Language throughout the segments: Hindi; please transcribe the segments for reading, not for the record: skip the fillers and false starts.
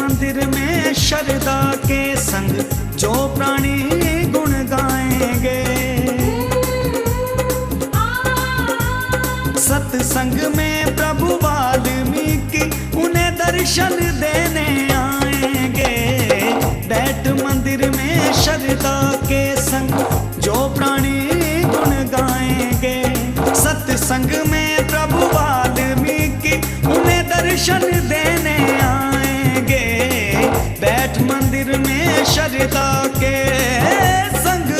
मंदिर में श्रद्धा के संग जो प्राणी गुण गाएंगे। सत्संग में प्रभु वाल्मीकि उन्हें दर्शन देने आएंगे। बैठ मंदिर में श्रद्धा के संग जो प्राणी गुण गाएंगे। सत्संग में प्रभु वाल्मीकि उन्हें दर्शन देने आएंगे। बैठ मंदिर में श्रद्धा के संग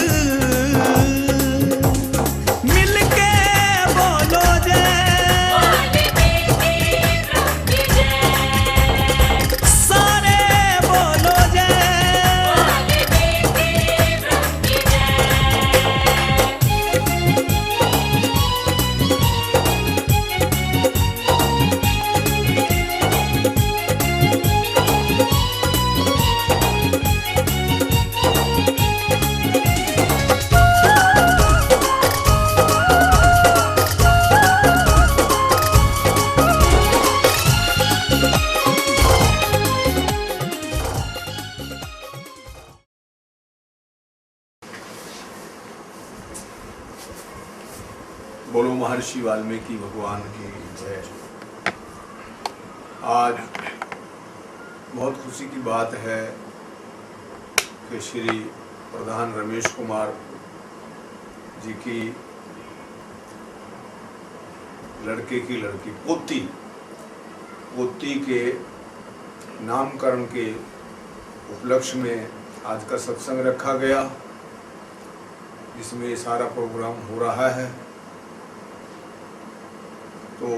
मिलके बोलो सारे बोलो बोलो महर्षि वाल्मीकि भगवान की जय। आज बहुत खुशी की बात है कि श्री प्रधान रमेश कुमार जी की लड़के की लड़की पोती के नामकरण के उपलक्ष्य में आज का सत्संग रखा गया, जिसमें सारा प्रोग्राम हो रहा है। तो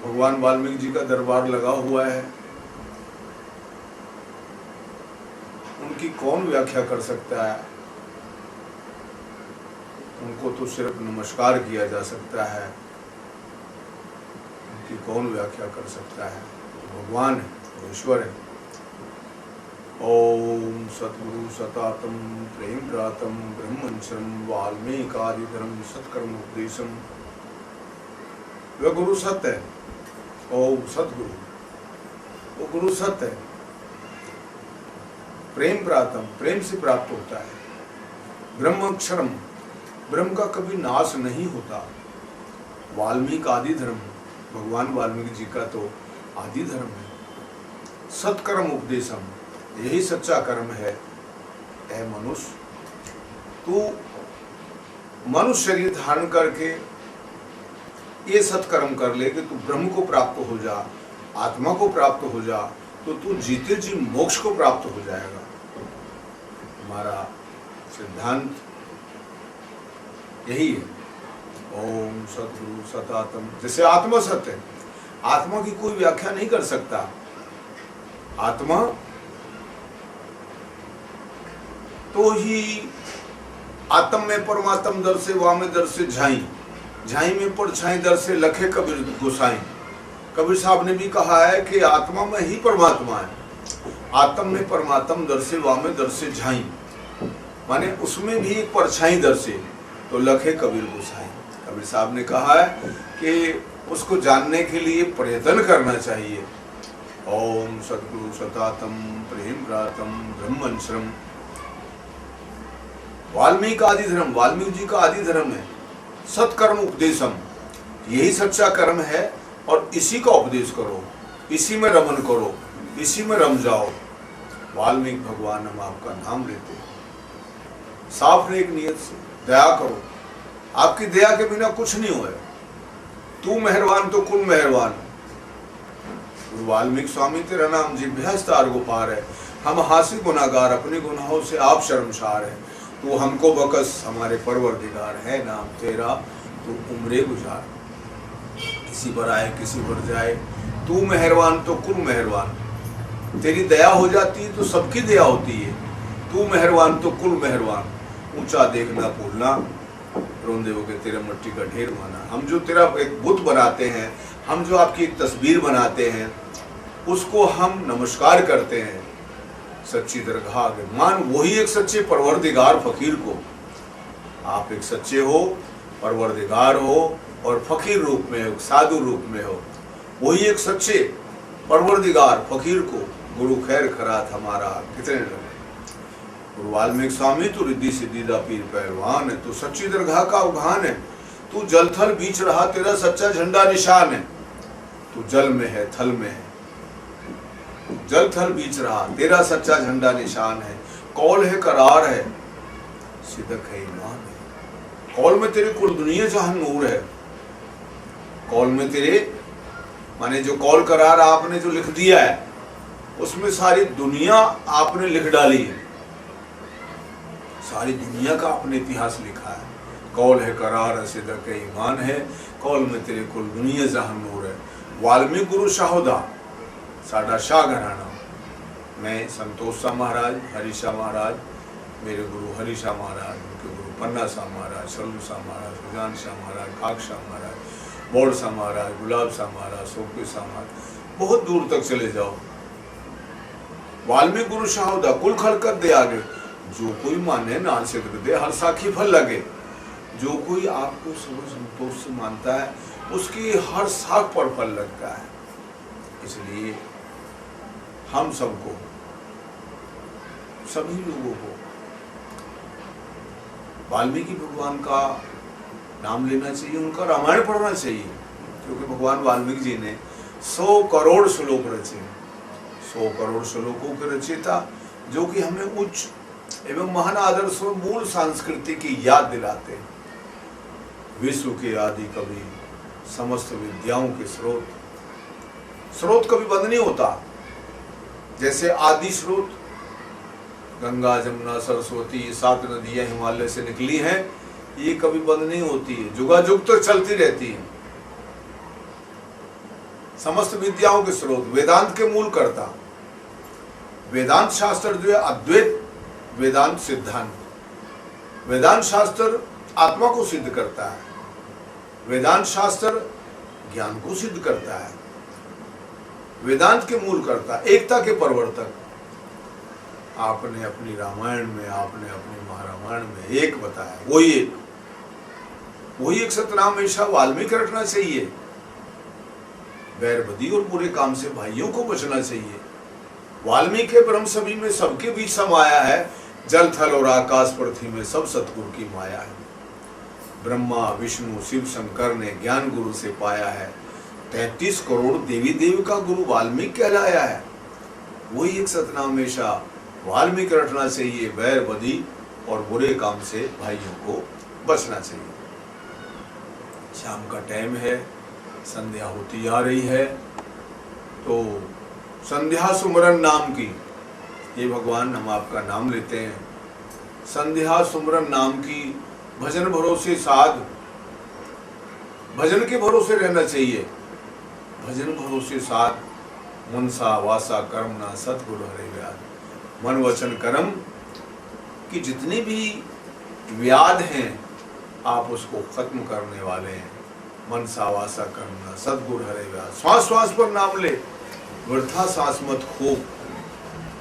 भगवान वाल्मीकि जी का दरबार लगा हुआ है, उनकी कौन व्याख्या कर सकता है। उनको तो सिर्फ नमस्कार किया जा सकता है, उनकी कौन व्याख्या कर सकता है। भगवान है, ईश्वर है। ओम सद्गुरु सतातम प्रेम प्रातम ब्रह्मंचरम वाल्मीकादिधरम सत्कर्म उपदेशम। वह गुरु सत्य है। ओम सतगुरु, वो गुरु सत्य है। प्रेम प्रातम, प्रेम से प्राप्त होता है। ब्रह्म अक्षरम, ब्रह्म का कभी नाश नहीं होता। वाल्मीकि आदि धर्म, भगवान वाल्मीकि जी का तो आदि धर्म है। सत्कर्म उपदेशम, यही सच्चा कर्म है। ऐ मनुष्य, तू मनुष्य शरीर धारण करके ये सत्कर्म कर ले कि तू ब्रह्म को प्राप्त हो जा, आत्मा को प्राप्त हो जा, तो तू जीते जी मोक्ष को प्राप्त हो जाएगा। हमारा सिद्धांत यही है। ओम सद्गुरु सतातम, जैसे आत्मा सत्य है, आत्मा की कोई व्याख्या नहीं कर सकता। आत्मा तो ही आत्म में परमात्म दर से वामे दर से झाई में परछाई दर से लखे कबीर गोसाई। कबीर साहब ने भी कहा है कि आत्मा में ही परमात्मा है। आत्म में परमात्म दर से वामे दर से झाई, माने उसमें भी एक परछाई दर से, तो लखे कबीर गोसाई। कबीर साहब ने कहा है कि उसको जानने के लिए प्रयत्न करना चाहिए। ओम सद्गुरु सतातम प्रेम प्रातम ब्रह्मंचरम। वाल्मीकि आदि धर्म, वाल्मीकि जी का आदि धर्म है। सत्कर्म उपदेशम, यही सच्चा कर्म है और इसी का उपदेश करो, इसी में रमन करो, इसी में रम जाओ। वाल्मीकि भगवान, हम आपका नाम लेते हैं। साफ एक नियत से दया करो। आपकी दया के बिना कुछ नहीं हुआ। तू मेहरबान तो कुल मेहरबान। वाल्मीकि स्वामी तेरा नाम जिभ्यास्तार गुपार है। हम हासिल गुनाहगार, अपने गुनाहों से आप शर्मसार है। तू हमको बकस, हमारे परवरदिगार है नाम तेरा, तू उम्रे गुजार। किसी पर आए किसी पर जाए, तू मेहरबान तो कुल मेहरबान। तेरी दया हो जाती है तो सबकी दया होती है। तू मेहरबान तो कुल मेहरबान। ऊंचा देखना भूलना, रोंदे हो के तेरा मिट्टी का ढेर माना। हम जो तेरा एक बुत बनाते हैं, हम जो आपकी एक तस्वीर बनाते हैं, उसको हम नमस्कार करते हैं। सच्ची दरगाह आगे मान वही एक सच्चे परवरदिगार फकीर को। आप एक सच्चे हो, परवरदिगार हो और फकीर रूप में हो, साधु रूप में हो। वही एक सच्चे परवरदिगार फकीर को गुरु खैर खरात हमारा कितने लगे। गुरु वाल्मीकि स्वामी तू रिद्धि सिद्धिदा पीर पहलवान है, तू सच्ची दरगाह का उघान है, तू जल थल बीच रहा तेरा सच्चा झंडा निशान है। तू जल में है थल में है, जल थल बीच रहा तेरा सच्चा झंडा निशान है। कौल है करार है, सिदक है ईमान है। कौल में तेरे कुल दुनिया जहां नूर है। कौल में तेरे माने जो कौल करार आपने जो लिख दिया है उसमें सारी दुनिया आपने लिख डाली है, सारी दुनिया का आपने इतिहास लिखा है। कौल है करार है, सिदक है ईमान है। कौल में तेरे कुल दुनिया जहां नूर है। वाल्मीकि गुरु शाहोदा साडा शाह घराना। मैं संतोष शाह महाराज, हरि शाह महाराज, मेरे गुरु हरि शाह महाराज, उनके गुरु पन्ना शाह महाराज, सल्लू शाह महाराज, सुजान शाह महाराज, काक शाह महाराज, बोड़ शाह महाराज, गुलाब शाह महाराज, सोपी शाह महाराज, बहुत दूर तक चले जाओ। वाल्मीकि गुरु शाहोदा कुल खलकत दे आगे। जो कोई माने नाल से दे, हर साखी फल लगे। जो कोई आपको सर्व संतोष से मानता है उसकी हर साख पर फल लगता है। इसलिए हम सबको, सभी लोगों को वाल्मीकि भगवान का नाम लेना चाहिए, उनका रामायण पढ़ना चाहिए, क्योंकि भगवान वाल्मीकि जी ने 100 करोड़ श्लोक रचे। 100 करोड़ श्लोकों के रचयिता, जो कि हमें उच्च एवं महान आदर्श और मूल संस्कृति की याद दिलाते हैं। विश्व के आदि कवि, समस्त विद्याओं के स्रोत। स्रोत कभी बंद नहीं होता। जैसे आदि स्रोत गंगा, जमुना, सरस्वती, 7 नदियां हिमालय से निकली हैं, ये कभी बंद नहीं होती है, जुगाजुग तो चलती रहती है। समस्त विद्याओं के स्रोत, वेदांत के मूल कर्ता। वेदांत शास्त्र जो है अद्वैत वेदांत सिद्धांत। वेदांत शास्त्र आत्मा को सिद्ध करता है, वेदांत शास्त्र ज्ञान को सिद्ध करता है। वेदांत के मूल कर्ता, एकता के प्रवर्तक। आपने अपनी रामायण में, आपने अपनी महारामायण में एक बताया, वही एक सतनाम हमेशा वाल्मीकि रटना चाहिए। बैरबदी और बुरे काम से भाइयों को बचना चाहिए। वाल्मीकि ब्रह्म सभी में सबके बीच समाया है। जल थल और आकाश पृथ्वी में सब सतगुरु की माया है। ब्रह्मा, विष्णु, शिव, शंकर ने ज्ञान गुरु से पाया है। 33 करोड़ देवी देव का गुरु वाल्मीकि कहलाया है। वही एक सतनाम हमेशा वाल्मीकि रटना चाहिए। बैर बदी और बुरे काम से भाइयों को बचना चाहिए। शाम का टाइम है, संध्या होती आ रही है, तो संध्या सुमरन नाम की, ये भगवान हम आपका नाम लेते हैं, संध्या सुमरन नाम की भजन भरोसे साध, भजन के भरोसे रहना चाहिए। भजन भरोसे साध, मनसा वासा कर्मणा सतगुरु हरे व्याध। मन वचन कर्म की जितनी भी व्याध हैं, आप उसको खत्म करने वाले हैं। मनसा वासा कर्मणा सतगुरु हरे व्याध। श्वास श्वास पर नाम ले, वृथा सांस मत खो,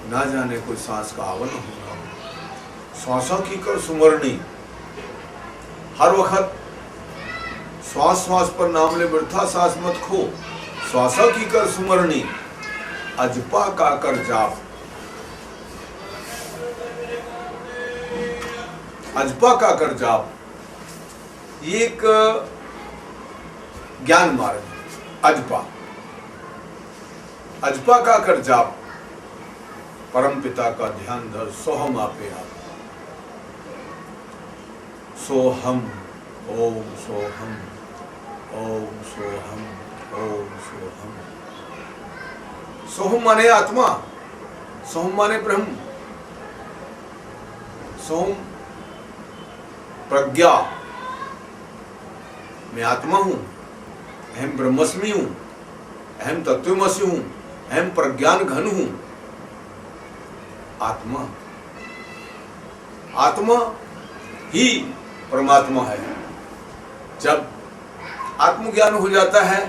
ना जाने कोई सांस का आवन होना हो। श्वासों की कर सुमरणी, हर वक्त श्वास श्वास पर नाम ले, वृथा सांस मत खो, श्वासों की कर सुमरणी, अजपा का कर जाप। अजपा का कर जाप, ये एक ज्ञान मार्ग है। अजपा, अजपा का कर जाप, परम पिता का ध्यान धर, सोहम आपे आप। सोहम, ओम सोहम, ओम सोहम, ओम सोहम। सोहम माने आत्मा, सोहम माने ब्रह्म, सोहम प्रज्ञा। मैं आत्मा हूं, अहम ब्रह्मस्मि हूं, अहम तत्वमसि हूं, अहम प्रज्ञान घन हूं। आत्मा, आत्मा ही परमात्मा है। जब आत्मज्ञान हो जाता है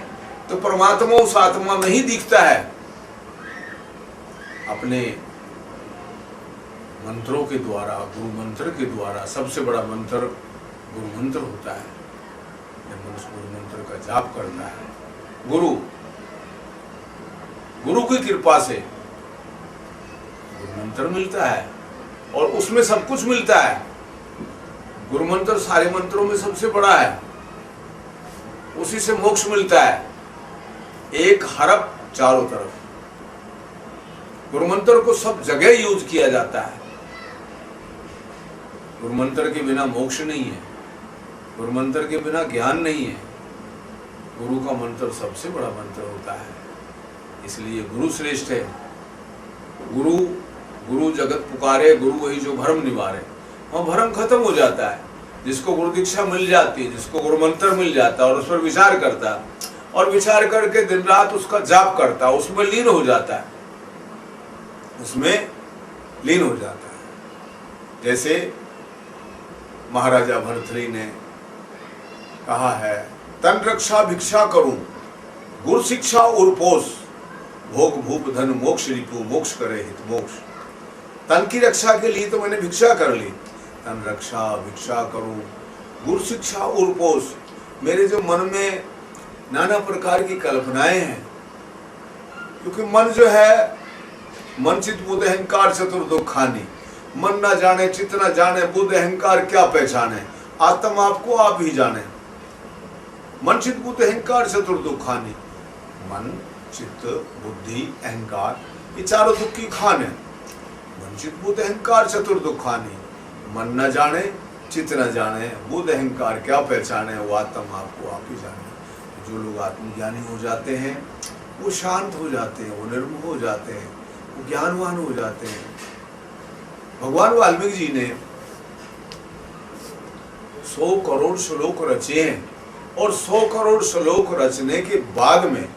तो परमात्मा उस आत्मा में ही दिखता है। अपने मंत्रों के द्वारा, गुरु मंत्र के द्वारा, सबसे बड़ा मंत्र गुरु मंत्र होता है। जब मनुष्य गुरु मंत्र का जाप करता है, गुरु की कृपा से मंत्र मिलता है और उसमें सब कुछ मिलता है। गुरु मंत्र सारे मंत्रों में सबसे बड़ा है, उसी से मोक्ष मिलता है। एक हरफ चारों तरफ, गुरु मंत्र को सब जगह यूज किया जाता है। गुरु मंत्र के बिना मोक्ष नहीं है, गुरु मंत्र के बिना ज्ञान नहीं है। गुरु का मंत्र सबसे बड़ा मंत्र होता है, इसलिए गुरु श्रेष्ठ है। गुरु गुरु जगत पुकारे, गुरु वही जो भरम निवारे। वहाँ भरम खत्म हो जाता है। जिसको गुरु दीक्षा मिल जाती है, जिसको गुरु मंत्र मिल जाता है और उस पर विचार करता है और विचार करके दिन रात उसका जाप करता है, उसमें लीन हो जाता है, उसमें लीन हो जाता है। जैसे महाराजा भर्तृहरि ने कहा है, तन रक्षा भिक्षा करूं, गुरु शिक्षा उर्पोष, भोग भूप धन मोक्ष रिपु, मोक्ष करे हित मोक्ष। तन की रक्षा के लिए तो मैंने भिक्षा कर ली, तन रक्षा भिक्षा करूं, गुरु शिक्षा उर्पोष। मेरे जो मन में नाना प्रकार की कल्पनाएं हैं, क्योंकि मन जो है, मन चित बुद्ध अहंकार चतुर दुखानी, मन ना जाने चित्त ना जाने बुद्ध अहंकार क्या पहचाने, आत्म आपको आप ही जाने। मन चित बुद्ध अहंकार चतुर दुखानी, मन चित्त बुद्धि अहंकार ये चारों दुख की खान है। मन चित बुद्ध अहंकार चतुर दुखानी, मन न जाने चित्त न जाने बुद्ध अहंकार क्या पहचाने, वो आत्म आपको आप ही जाने। जो लोग आत्मज्ञानी हो जाते हैं वो शांत हो जाते हैं, वो निर्मोह हो जाते हैं, वो ज्ञानवान हो जाते हैं। भगवान वाल्मीकि जी ने 100 करोड़ श्लोक रचे हैं और 100 करोड़ श्लोक रचने के बाद में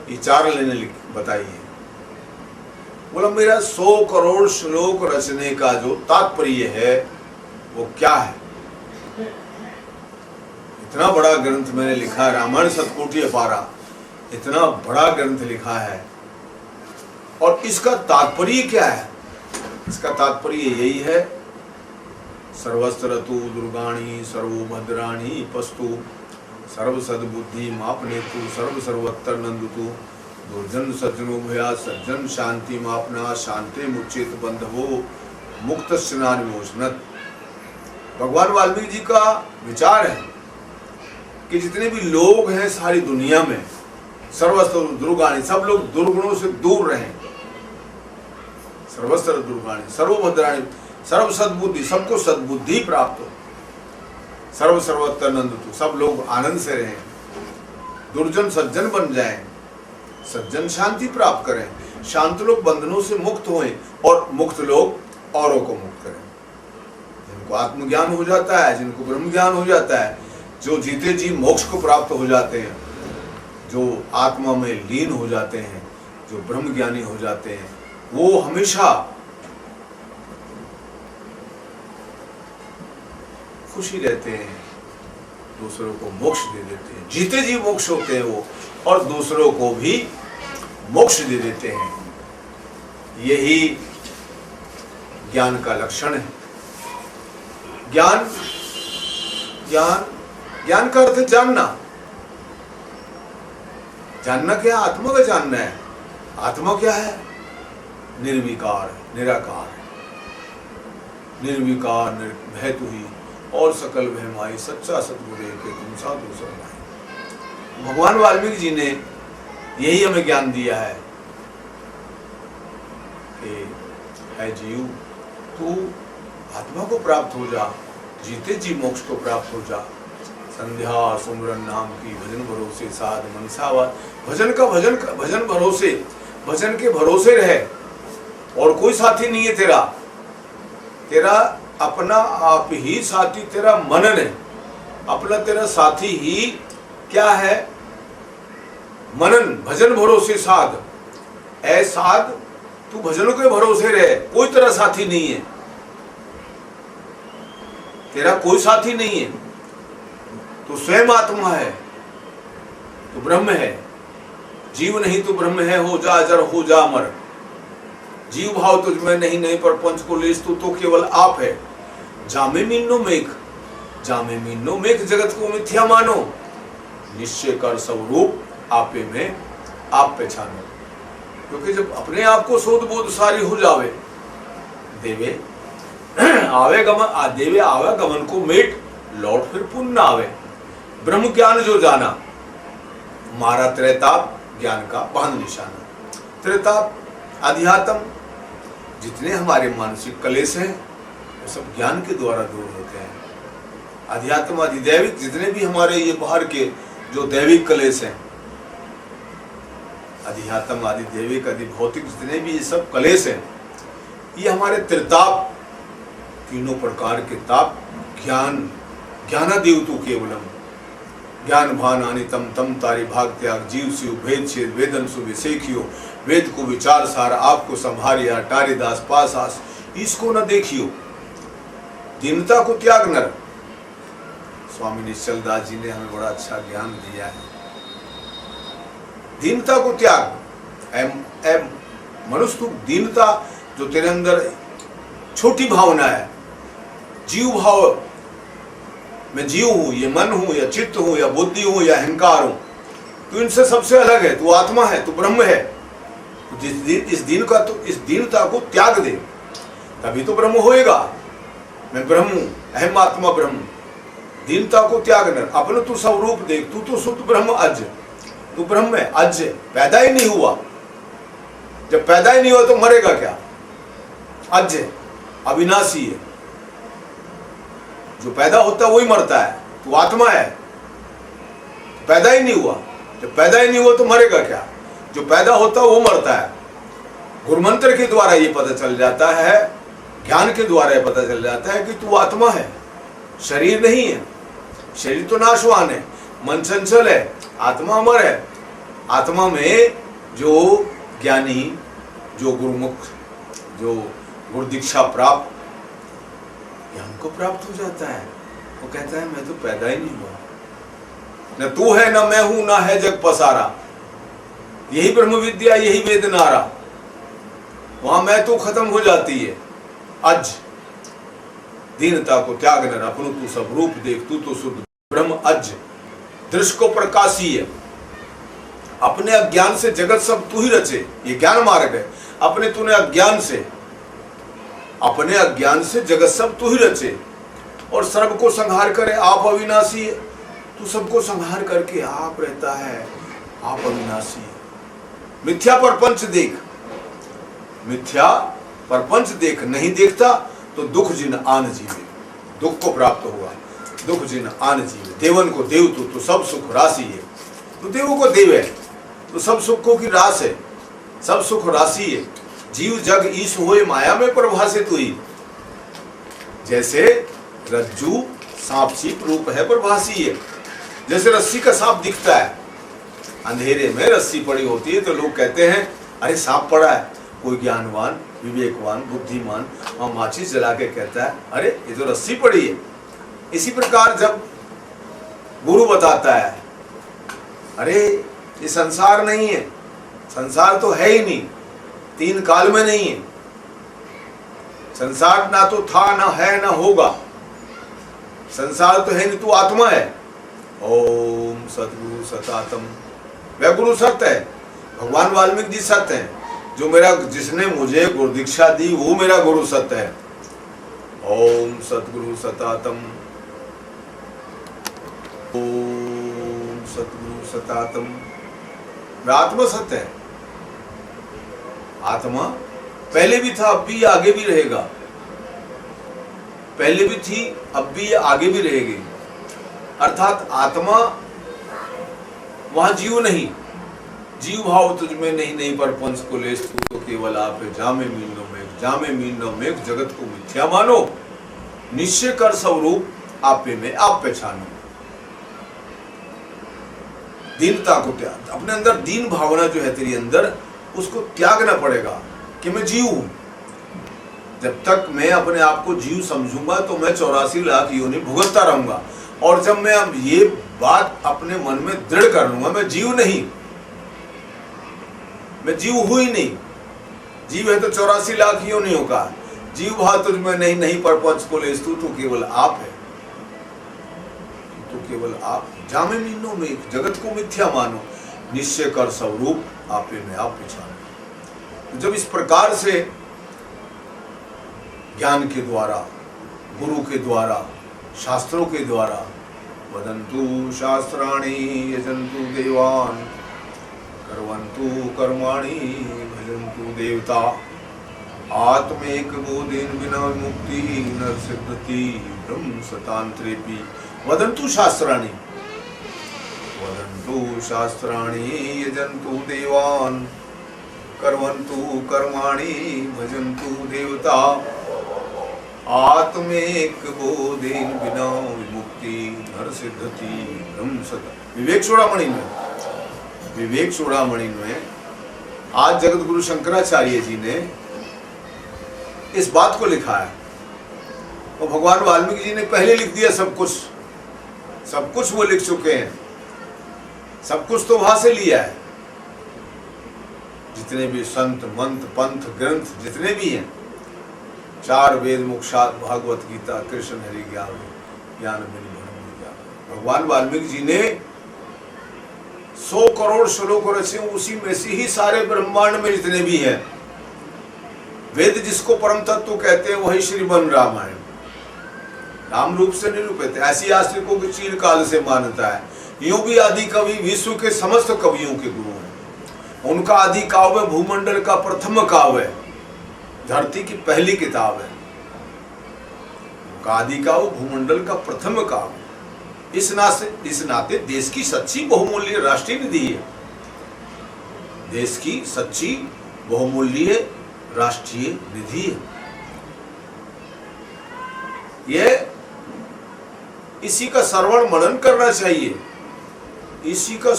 विचार लेने बताई है। बोला मेरा 100 करोड़ श्लोक रचने का जो तात्पर्य है वो क्या है। इतना बड़ा ग्रंथ मैंने लिखा है, रामायण शतकोटि अपारा, इतना बड़ा ग्रंथ लिखा है और इसका तात्पर्य क्या है। इसका तात्पर्य यही है, सर्वस्त्र तु दुर्गाणि सर्वो भद्राणि पस्तु, सर्व सद्बुद्धि मापनेतु, सर्व सर्वत्र नंदतु, दुर्जन सज्जनो भया सज्जन शांति मापना, शांति मुच्चेत बंधवो मुक्त स्नान विमोचनत। भगवान वाल्मीकि जी का विचार है कि जितने भी लोग हैं सारी दुनिया में, सर्वस्त्र दुर्गाणि, सब लोग दुर्गुणों से दूर रहें। सर्वस्त्र दुर्गाणि सर्वभद्राणि, सर्व सद्बुद्धि, सबको सद्बुद्धि प्राप्त हो, सर्व सर्वत्र नंदतु, सब लोग आनंद से रहें। दुर्जन सज्जन बन जाएं, सज्जन शांति प्राप्त करें, शांत लोग बंधनों से मुक्त हों और मुक्त लोग औरों को मुक्त करें। जिनको आत्मज्ञान हो जाता है, जिनको ब्रह्म ज्ञान हो जाता है, जो जीते जी मोक्ष को प्राप्त हो जाते हैं, जो आत्मा में लीन हो जाते हैं, जो ब्रह्म ज्ञानी हो जाते हैं, वो हमेशा खुशी रहते हैं, दूसरों को मोक्ष दे देते हैं, जीते जी मोक्ष होते हैं वो, और दूसरों को भी मोक्ष दे देते हैं। यही ज्ञान का लक्षण है। ज्ञान ज्ञान ज्ञान का अर्थ जानना। जानना क्या? आत्मा का जानना है। आत्मा क्या है? निर्विकार, निराकार, निर्विकार निर्भय तू ही और सकल भयमाई, सच्चा सतगुरु के तुम सा दूसरा नहीं। भगवान वाल्मीकि जी ने यही हमें ज्ञान दिया है कि है जीव, तू आत्मा को प्राप्त हो जा, जीते जी मोक्ष को प्राप्त हो जा। संध्या सुमरन नाम की भजन भरोसे साध मनसावा, भजन भरोसे, भजन के भरोसे रहे और कोई साथी नहीं है तेरा। तेरा अपना आप ही साथी तेरा मनन है। अपना तेरा साथी ही क्या है? मनन। भजन भरोसे साध, ऐ साध तू भजनों के भरोसे रहे, कोई तेरा साथी नहीं है, तेरा कोई साथी नहीं है। तू स्वयं आत्मा है, तू ब्रह्म है। जीव नहीं तू ब्रह्म है, हो जा अजर हो जा अमर। जीव भाव तुझ में नहीं पर पंच को लेस तू तो केवल आप है। जामे मीनो मेघ, जामे मीनो मेघ जगत को मिथ्या मानो, निश्चय कर स्वरूप आपे में आप पहचानो। क्योंकि जब अपने आप को शोध बोध सारी हो जावे, देवे आवे गमन को मेट, लौट फिर पुण्य आवे। ब्रह्म ज्ञान जो जाना, मारा त्रेताप ज्ञान का बहन निशाना। त्रेताप अध्यात्म, जितने हमारे मानसिक कलेश हैं वो सब ज्ञान के द्वारा दूर होते हैं। अध्यात्म अधिदैविक, जितने भी हमारे ये बाहर के जो दैविक कलेश हैं, अध्यात्म अधिदैविक अधिभौतिक जितने भी ये सब कलेश हैं, ये हमारे त्रिताप, तीनों प्रकार के ताप, ज्ञान ज्ञानादेव तू केवलम, ज्ञान भान अनितम तम तारी भाग त्याग, जीव शिव भेद छेद वेदन सु विसेखियो, वेद को विचार सार आपको संभारिया, टारीदास पास आस इसको न देखियो, दीनता को त्याग नर। स्वामी निश्चल दास जी ने हमें बड़ा अच्छा ज्ञान दिया है। दीनता को त्याग, मनुष्य तू दीनता जो तेरे अंदर छोटी भावना है, जीव भाव, मैं जीव हूं, ये मन हूं या चित्त हूं या बुद्धि हूं या अहंकार हूं, तू इनसे सबसे अलग है, तू आत्मा है, तू ब्रह्म है। इस दीनता को त्याग दे, तभी तो ब्रह्म होएगा। मैं ब्रह्म हूं, अहम आत्मा ब्रह्म। दीनता को त्याग न, अपने तू स्वरूप देख, तू तो शुद्ध ब्रह्म अज, तू ब्रह्म है अज, पैदा ही नहीं हुआ। जब पैदा ही नहीं हुआ तो मरेगा क्या? अज है, अविनाशी है। जो पैदा होता है वही मरता है, तू आत्मा है, पैदा ही नहीं हुआ। जब पैदा ही नहीं हुआ तो मरेगा क्या? जो पैदा होता है वो मरता है। गुरुमंत्र के द्वारा ये पता चल जाता है, ज्ञान के द्वारा ये पता चल जाता है कि तू आत्मा है, शरीर नहीं है। शरीर तो नाशवान है, मन चंचल है, आत्मा अमर है। आत्मा में जो ज्ञानी, जो गुरुमुख, जो गुरु दीक्षा प्राप्त, ज्ञान को प्राप्त हो जाता है। वो कहता है मैं तो पैदा ही नहीं हुआ, न तू है न मैं हूं, न है जग पसारा। यही ब्रह्म विद्या, यही वेद नारा। वहां मैं तो खत्म हो जाती है। अज दीनता को त्याग न, अपनो तू सब रूप देख, तू तो शुद्ध ब्रह्म अज। दृश्य को प्रकाशी है, अपने अज्ञान से जगत सब तू ही रचे, ये ज्ञान मार्ग है। अपने तूने अज्ञान से, अपने अज्ञान से जगत सब तू ही रचे और सर्व को संहार करे, आप अविनाशी है। तू सबको संहार करके आप रहता है, आप अविनाशी है। मिथ्या परपंच देख, मिथ्या परपंच देख, नहीं देखता तो दुख जिन आन जीवे, दुख को प्राप्त हुआ। दुख जिन आन जीवे, देवन को देव तू, तो सब सुख राशि है। तो देवों को देव है, तो सब सुखों की रास है, सब सुख राशि है। जीव जग ईश होए माया में प्रभासित हुई। जैसे रज्जू सांप सीप रूप है, प्रभासी है। जैसे रस्सी का सांप दिखता है, अंधेरे में रस्सी पड़ी होती है तो लोग कहते हैं अरे सांप पड़ा है। कोई ज्ञानवान, विवेकवान, बुद्धिमान और माचिस जला के कहता है अरे ये तो रस्सी पड़ी है। इसी प्रकार जब गुरु बताता है अरे ये संसार नहीं है, संसार तो है ही नहीं, तीन काल में नहीं है। संसार ना तो था, ना है, ना होगा। संसार तो है नहीं, तू आत्मा है। ओम सतगुरु सतातम, वह गुरु सत्य है। भगवान वाल्मीकि जी सत्य है। जो मेरा, जिसने मुझे गुरु दीक्षा दी वो मेरा गुरु सत्य है। ओम सतगुरु सतातम, ओम सतगुरु सतातम। आत्मा सत्य है। आत्मा पहले भी था, अब भी, आगे भी रहेगा। पहले भी थी, अब भी, आगे भी रहेगी। अर्थात आत्मा वहां जीव नहीं, जीव भाव तुझ में नहीं, नहीं पर पंच को लेस तू तो केवल आप है। जामे मीनो मेघ, जामे मीनो मेघ, जगत को मिथ्या मानो, निश्चय कर स्वरूप आपे में आप पहचानो। दीनता को त्याग, अपने अंदर दीन भावना जो है तेरी अंदर, उसको त्यागना पड़ेगा कि मैं जीव हूं। जब तक मैं अपने आप को जीव समझूंगा तो मैं 84 लाख योनि भुगतता रहूंगा। और जब मैं अब ये बात अपने मन में दृढ़ कर लूंगा मैं जीव नहीं, मैं जीव हूं ही नहीं। जीव है तो 84 लाख योनियों का। जीव भाव तुझ में नहीं, नहीं पर पंच को लेस तू तो केवल आप है, तो केवल आप। जामे मीनो में, जगत को मिथ्या मानो, निश्चय कर स्वरूप आपे में आप पहचानो। जब इस प्रकार से ज्ञान के द्वारा, गुरु के द्वारा, शास्त्रों के द्वारा, वदन्तु शास्त्राणि यजन्तु देवान् कर्वन्तु कर्माणि भजन्तु देवता आत्मेक बोधेन विना मुक्ति न सिद्धति ब्रह्म सतांत्रेपि वदन्तु शास्त्राणि यजन्तु देवान् कर्वन्तु कर्माणि भजन्तु देवता आत्मेक बोधेन विना विमुक्ति नर सिद्धति ब्रह्म सदा। विवेक चूड़ामणि में आज जगत गुरु शंकराचार्य जी ने इस बात को लिखा है और भगवान वाल्मीकि जी ने पहले लिख दिया। सब कुछ वो लिख चुके हैं, सब कुछ तो वहां से लिया है। जितने भी संत मंत्र पंथ ग्रंथ जितने भी हैं, 4 वेद मोक्षात भागवत गीता कृष्ण हरि ज्ञान भगवान वाल्मीकि जी ने 100 करोड़ श्लोक रचे, उसी में से ही सारे ब्रह्मांड में जितने भी हैं। वेद जिसको परम तत्व कहते हैं वही श्रीमन रामायण, नाम रूप से निरूपित है। ऐसी आस्तिकों की चीर काल से मान्यता है। यूं भी आदि कवि विश्व के समस्त कवियों के गुरु हैं। उनका आदि काव्य भूमंडल का प्रथम काव्य है, धरती की पहली किताब है। उनका आदि काव्य भूमंडल का प्रथम काव्य। इस नाते देश की सच्ची बहुमूल्य राष्ट्रीय निधि है। देश की सच्ची बहुमूल्य राष्ट्रीय निधि है। यह इसी का श्रवण मनन करना चाहिए, इसी को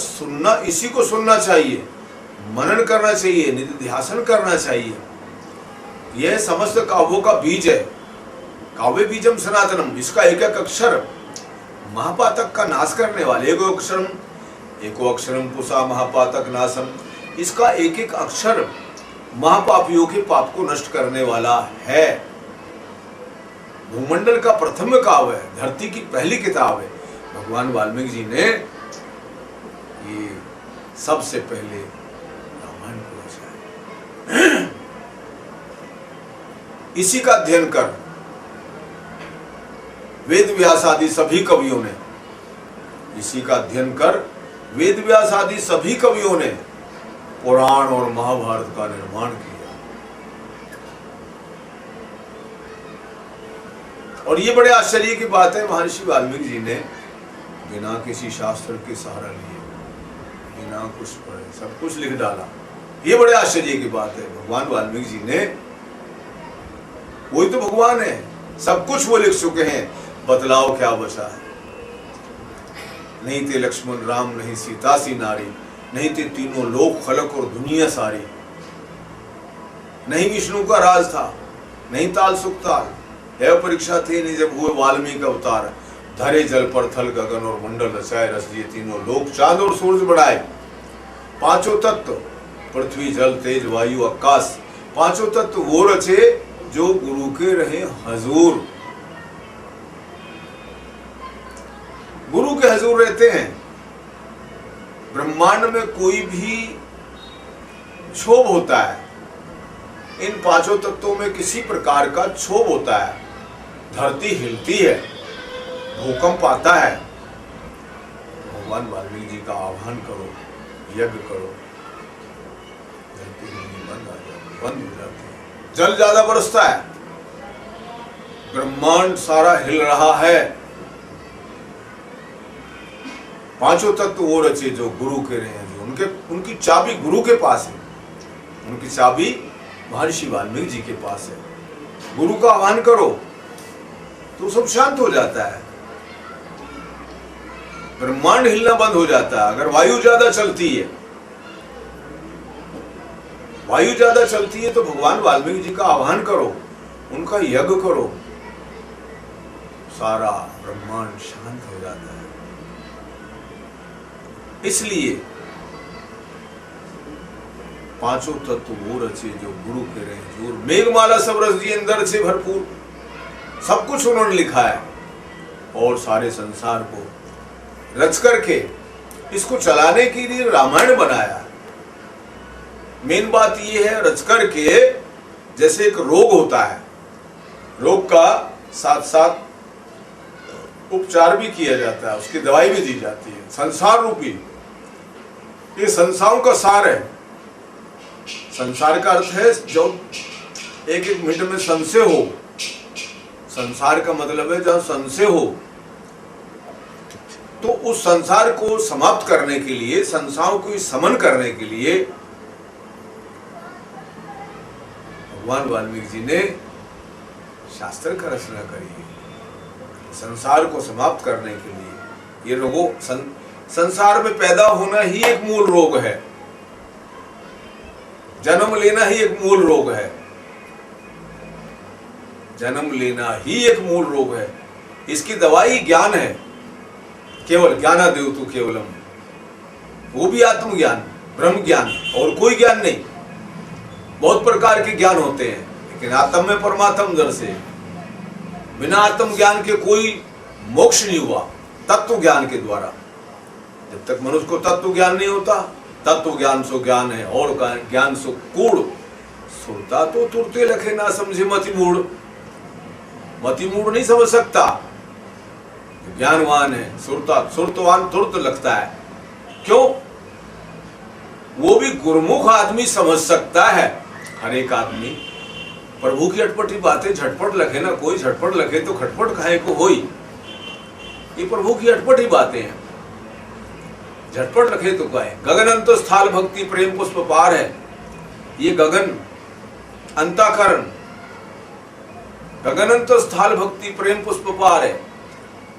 सुनना चाहिए, मनन करना चाहिए, निधिध्यासन करना चाहिए। यह समस्त काव्यों का बीज है। काव्य बीजम सनातनम। इसका एक एक अक्षर महापातक का नाश करने वाले। एको अक्षरम पुषा महापातक नाशम। इसका एक एक अक्षर महापापियों के पाप को नष्ट करने वाला है। भूमंडल का प्रथम काव्य है, धरती की पहली किताब है। भगवान वाल्मीकि जी ने ये सबसे पहले रामायण को रचा। इसी का अध्ययन कर वेद व्यास आदि सभी कवियों ने, इसी का अध्ययन कर वेद व्यास आदि सभी कवियों ने पुराण और महाभारत का निर्माण किया। और ये बड़े आश्चर्य की बात है, महर्षि वाल्मीकि जी ने बिना किसी शास्त्र के सहारा लिए, बिना कुछ पढ़े सब कुछ लिख डाला। ये बड़े आश्चर्य की बात है। भगवान वाल्मीकि जी ने, वही तो भगवान है, सब कुछ वो लिख चुके हैं। बतलाओ क्या बचा है? नहीं थे लक्ष्मण राम, नहीं सीता सी नारी, नहीं थे तीनों लोक खलक और दुनिया सारी, नहीं विष्णु का राज था, नहीं ताल सुखताल, है परीक्षा थी नहीं जब हुए वाल्मीकि अवतार। धरे जल पर थल गगन और मंडल रचाए, रच दिए तीनों लोक, चांद और सूरज बढ़ाए। पांचों तत्व पृथ्वी जल तेज वायु आकाश, पांचों तत्व वो रचे जो गुरु के रहे हजूर। गुरु के हजूर रहते हैं। ब्रह्मांड में कोई भी क्षोभ होता है, इन पांचों तत्वों में किसी प्रकार का क्षोभ होता है, धरती हिलती है, भूकंप आता है, भगवान वाल्मीकि जी का आह्वान करो, यज्ञ करो, धरती हिलनी बंद हो जाती है। जल ज्यादा बरसता है, ब्रह्मांड सारा हिल रहा है। पांचों तत्व वो रचे जो गुरु के रहे हैं, जो उनकी चाबी गुरु के पास है, उनकी चाबी महर्षि वाल्मीकि जी के पास है। गुरु का आह्वान करो तो सब शांत हो जाता है, ब्रह्मांड हिलना बंद हो जाता है। अगर वायु ज्यादा चलती है, तो भगवान वाल्मीकि जी का आह्वान करो, उनका यज्ञ करो, सारा ब्रह्मांड शांत हो जाता है। इसलिए पांचों तत्व वो रचे जो गुरु के रहे हजूर। मेघमाला सब रस दिए अंदर से भरपूर, सब कुछ उन्होंने लिखा है और सारे संसार को रच करके इसको चलाने के लिए रामायण बनाया। मेन बात ये है रच कर के, जैसे एक रोग होता है, रोग का साथ साथ उपचार भी किया जाता है, उसकी दवाई भी दी जाती है। संसार रूपी ये संसारों का सार है। संसार का अर्थ है जो एक एक मिनट में संशय हो। संसार का मतलब है जहां संशय हो। तो उस संसार को समाप्त करने के लिए, संसारों को समन करने के लिए भगवान वाल्मीकि जी ने शास्त्र का रचना करी है। संसार को समाप्त करने के लिए ये रोगों संसार में पैदा होना ही एक मूल रोग है, जन्म लेना ही एक मूल रोग है, जन्म लेना ही एक मूल रोग है। इसकी दवाई ज्ञान है, केवल ज्ञानादेव तो केवलम, वो भी आत्मज्ञान, ब्रह्म ज्ञान, और कोई ज्ञान नहीं। बहुत प्रकार के ज्ञान होते हैं, लेकिन आत्म में परमात्म दर से बिना आत्म ज्ञान के कोई मोक्ष नहीं हुआ तत्व ज्ञान के द्वारा। जब तक मनुष्य को तत्व ज्ञान नहीं होता, तत्व ज्ञान सो ज्ञान है और ज्ञान सो कूड़, सुरता तो तुरते लखे ना समझे मति मूढ़। मति मूढ़ नहीं समझ सकता, ज्ञानवान है सुरता, सुरतवान तुरत लगता है। क्यों? वो भी गुरुमुख आदमी समझ सकता है। हर एक आदमी प्रभु की अटपटी बातें झटपट लखे ना, कोई झटपट लखे तो खटपट काहे को होई। ये प्रभु की अटपटी बातें हैं, झटपट लखे तो काहे। गगन अंत स्थाल भक्ति प्रेम पुष्प पार है। ये गगन अंताकरण, गगन अंत स्थाल भक्ति प्रेम पुष्प पार है।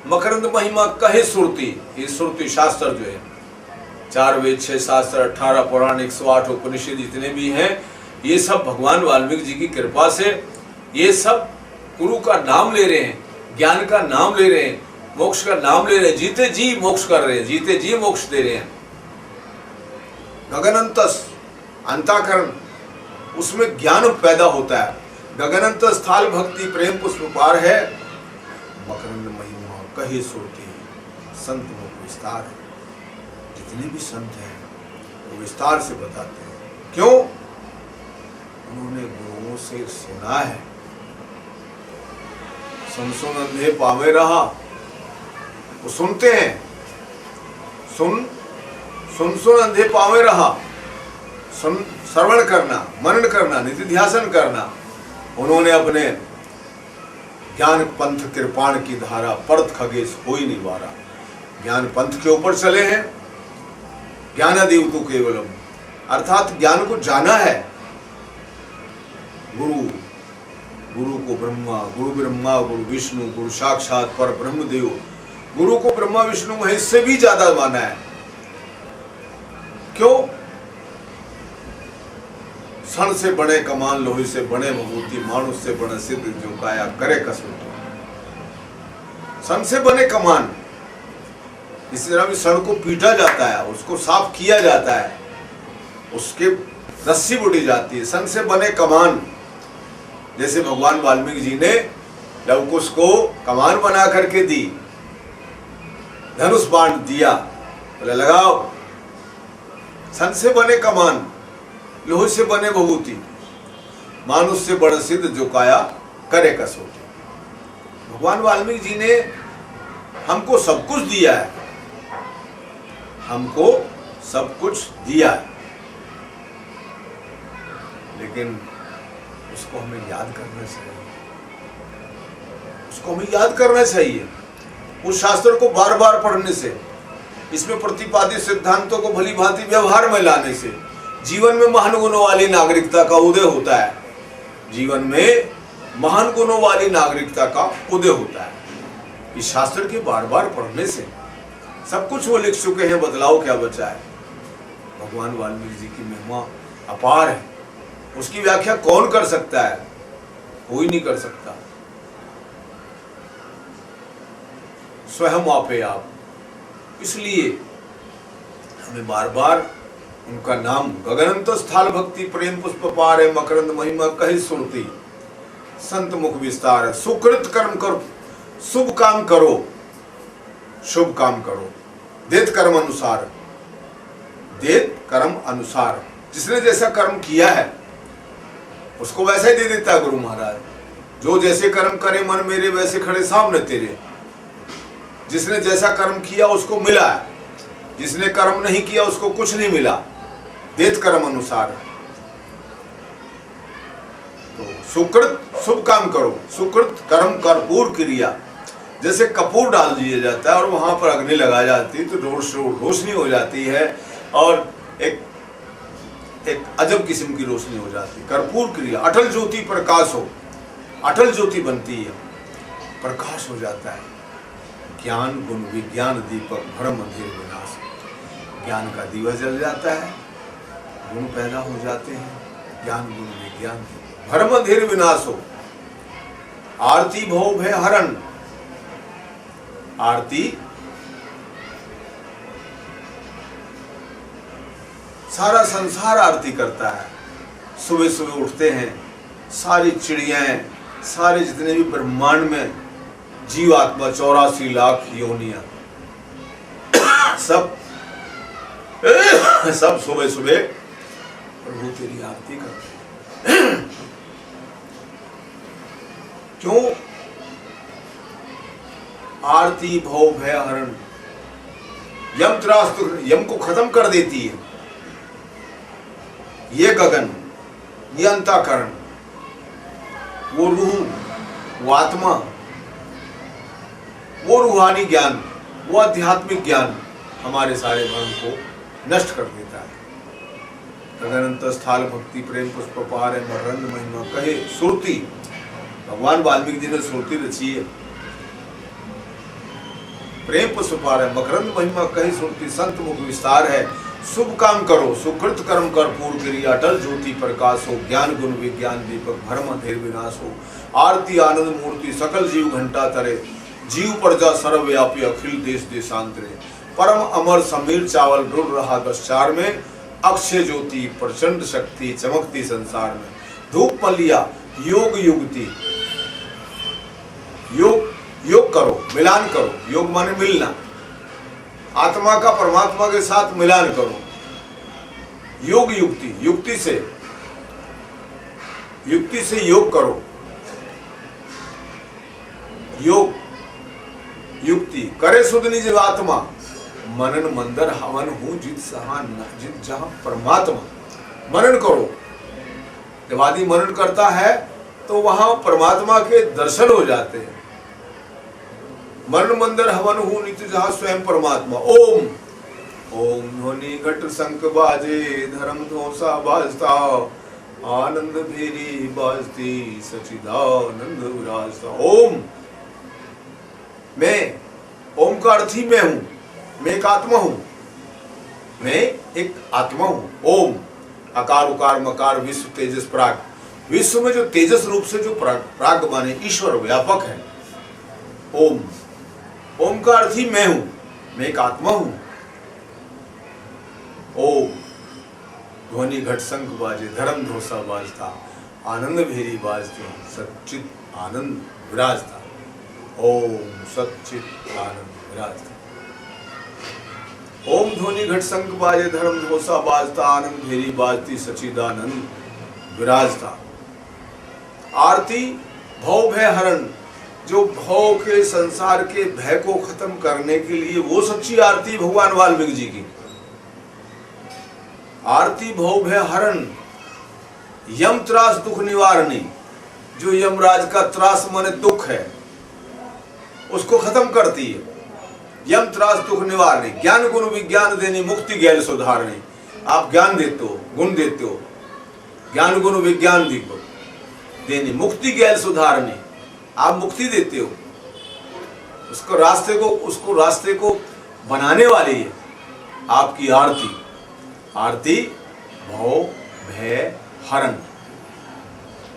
मकरंद महिमा कहे सुरती, ये सुरती शास्त्र जो है, 4 वेद 6 शास्त्र 18 पुराण 108 उपनिषद जितने भी हैं, ये सब भगवान वाल्मीकि जी की कृपा से ये सब गुरु का नाम ले रहे हैं, ज्ञान का नाम ले रहे हैं, मोक्ष का नाम ले रहे हैं, जीते जी मोक्ष कर रहे हैं, जीते जी मोक्ष दे रहे हैं। गगनंतस अंताकरण, उसमें ज्ञान पैदा होता है। गगनंत स्थाल भक्ति प्रेम पुष्प पार है। मकरंद महिमा कहे सुरती, संत मुख विस्तार है। जितने भी संत हैं वो विस्तार से बताते हैं। क्यों? उन्होंने गुरुओं से सुना है। सुन सुन अंधे पावे रहा, वो सुनते हैं। सुन सुन अंधे पावे रहा, सुन श्रवण करना, मनन करना, निधिध्यासन करना। उन्होंने अपने ज्ञान पंथ कृपाण की धारा परत खगेश होई निवारा। ज्ञान पंथ के ऊपर चले हैं। ज्ञानादेव तो केवलम, अर्थात ज्ञान को जाना है। गुरु को ब्रह्मा, गुरु विष्णु, गुरु साक्षात पर ब्रह्मदेव, गुरु को ब्रह्मा विष्णु महेश से भी ज्यादा माना है। क्यों? सन से बने कमान, लोहे से बने भभूति, मानुष से बने सिद्ध जो काया करे कसौटी। सन से बने कमान, इसी तरह भी सन को पीटा जाता है, उसको साफ किया जाता है, उसके रस्सी बुड़ी जाती है। सन से बने कमान, जैसे भगवान वाल्मीकि जी ने लवकुश को कमान बना करके दी, धनुष बाण दिया, बोले लगाओ। सन से बने कमान, लोहे से बने भभूति, मानुष से बड़ सिद्ध जो काया करे कसौटी। भगवान वाल्मीकि जी ने हमको सब कुछ दिया है, हमको सब कुछ दिया है, लेकिन उसको हमें याद करना चाहिए। उसको हमें याद करना चाहिए। उस शास्त्र को बार बार पढ़ने से, इसमें प्रतिपादित सिद्धांतों को भली भांति व्यवहार में लाने से जीवन में महान गुणों वाली नागरिकता का उदय होता है। जीवन में महान गुणों वाली नागरिकता का उदय होता है। इस शास्त्र के बार बार पढ़ने से सब कुछ वो लिख चुके हैं, बदलाव क्या बचा है। भगवान वाल्मीकि जी की महिमा अपार है, उसकी व्याख्या कौन कर सकता है? कोई नहीं कर सकता, स्वयं आपे आप। इसलिए हमें बार बार उनका नाम, गगनंत स्थाल भक्ति प्रेम पुष्प पार है, मकरंद महिमा कही सुरती, संत मुख विस्तार है। सुकृत कर्म करो, शुभ काम करो, शुभ काम करो, देत कर्म अनुसार, देत कर्म अनुसार, जिसने जैसा कर्म किया है उसको वैसा ही दे देता है गुरु महाराज। जो जैसे कर्म करे मन मेरे वैसे खड़े सामने तेरे। जिसने जैसा कर्म किया उसको मिला है, जिसने कर्म नहीं किया उसको कुछ नहीं मिला। देत कर्म अनुसार। तो सुकृत शुभ काम करो, सुकृत कर्म कर्पूर क्रिया। जैसे कपूर डाल दिया जाता है और वहां पर अग्नि लगा जाती है तो रोशनी हो जाती है और एक अजब किस्म की रोशनी हो जाती है। कर्पूर क्रिया, अटल ज्योति प्रकाश हो, अटल ज्योति बनती है, प्रकाश हो जाता है। ज्ञान गुण विज्ञान दीपक भ्रम अंधेर विनाश। ज्ञान का दीवा जल जाता है, गुण पैदा हो जाते हैं, ज्ञान गुण विज्ञान भ्रम अंधेर विनाश हो। आरती भव भय हरण। आरती सारा संसार आरती करता है। सुबह सुबह उठते हैं, सारी चिड़ियाएं, सारे जितने भी ब्रह्मांड में जीवात्मा 84 लाख योनियां सब सुबह सुबह प्रभु तेरी आरती करते हैं। क्यों? आरती भव भय हरण। यम त्रास यम को खत्म कर देती है। ये गगन, ये अंतःकरण, वो रूह, वो आत्मा, वो रूहानी ज्ञान, वो आध्यात्मिक ज्ञान हमारे सारे भ्रम को नष्ट कर देता है। तदनंत स्थाल भक्ति प्रेम पुष्प पार मरंद महिमा कहे सुरती। भगवान वाल्मीकि जी ने सुरती रची है। प्रेम पुष्प पार है, मकरंद महिमा कहे सुरती, संत मुख विस्तार है। शुभ काम करो, सुकृत कर्म कर्पूर क्रिया, अटल ज्योति प्रकाश हो। ज्ञान गुण विज्ञान दीपक भ्रम अंधेर विनाश हो। आरती आनंद मूर्ति सकल जीव घंटा तरे। जीव प्रजा सर्वव्यापी अखिल देश देशांतरे। परम अमर समीर चावल रुड़ रहा दशार में। अक्षय ज्योति प्रचंड शक्ति चमकती संसार में। धूप मलिया योग युगति। योग करो, मिलान करो। योग माने मिलना, आत्मा का परमात्मा के साथ मिलान करो। योग युक्ति, युक्ति से योग करो। योग युक्ति करे सुध निज आत्मा। मनन मंदर हवन हूं जित जहां परमात्मा। मनन करो। जब आदमी मनन करता है तो वहां परमात्मा के दर्शन हो जाते हैं। मन मंदिर हवन हूं नित्य जहां स्वयं परमात्मा। ओम ओम ध्वनि घट शंख बाजे धर्म धोसा बाजता। आनंद भेरी बाजती सचिदानंद विराजता। ओम, मैं, ओम का अर्थ ही मैं हूं। मैं एक आत्मा हूं। मैं एक आत्मा हूं। ओम अकार उकार मकार विश्व तेजस प्राग। विश्व में जो तेजस रूप से जो प्राग माने ईश्वर व्यापक है। ओम, ओम का अर्थ ही मैं हूं। मैं एक आत्मा हूं। ओम ध्वनि घट शंख बाजे धर्म धोसा बाजता। आनंद भेरी बाजती सच्चित आनंद विराजता। ओम सच्चित आनंद विराजता। ओम ध्वनि घट शंख बाजे धर्म धोसा बाजता। आनंद भेरी बाजती सच्चिदानंद विराजता। आरती भव भय हरण। जो भव के संसार के भय को खत्म करने के लिए, वो सच्ची आरती भगवान वाल्मीकि जी की। आरती भव भय हरण। यम त्रास दुख निवारणी। जो यमराज का त्रास माने दुख है उसको खत्म करती है। यम त्रास दुख निवारणी। ज्ञान गुण विज्ञान देनी मुक्ति गैल सुधारणी। आप ज्ञान देते हो, गुण देते हो, ज्ञान गुण विज्ञान देनी मुक्ति गैल सुधारणी। आप मुक्ति देते हो। उसको रास्ते को बनाने वाली है आपकी आरती। आरती भव भय हरण।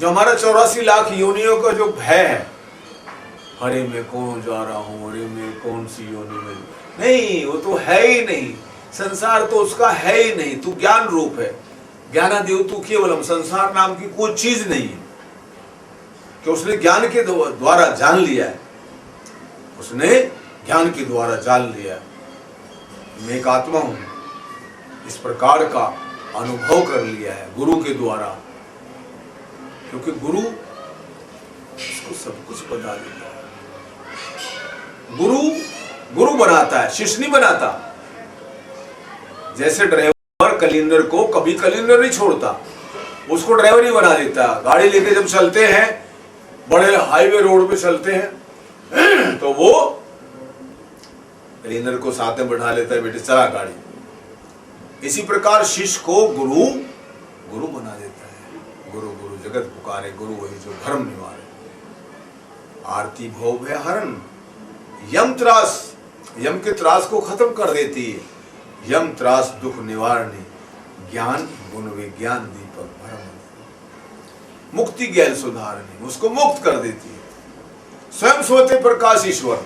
जो हमारा 84 लाख योनियों का जो भय है, अरे मैं कौन जा रहा हूं, अरे मैं कौन सी योनि में, नहीं, वो तो है ही नहीं। संसार तो उसका है ही नहीं। तू ज्ञान रूप है। ज्ञानादेव तू केवलम। संसार नाम की कोई चीज नहीं है कि उसने ज्ञान के द्वारा जान लिया है। उसने ज्ञान के द्वारा जान लिया है। मैं एक आत्मा हूं। इस प्रकार का अनुभव कर लिया है गुरु के द्वारा, क्योंकि गुरु इसको सब कुछ बता देता है। गुरु बनाता है, शिष्य नहीं बनाता। जैसे ड्राइवर कलिंदर को कभी कलिंदर नहीं छोड़ता, उसको ड्राइवर ही बना देता। गाड़ी लेके जब चलते हैं, बड़े हाईवे रोड पे चलते हैं, तो वो कलिंदर को साथ में बैठा लेता है, बेटे चला गाड़ी। इसी प्रकार शिष्य को गुरु बना देता है। गुरु गुरु जगत पुकारे, गुरु वही जो धर्म निवारे। आरती भव भय हरण, यम त्रास, यम के त्रास को खत्म कर देती है। यम त्रास दुख निवारणी, ज्ञान गुण विज्ञान दीपक भरम, मुक्ति ज्ञान सुधारणी, उसको मुक्त कर देती है। स्वयं सोते प्रकाश ईश्वर,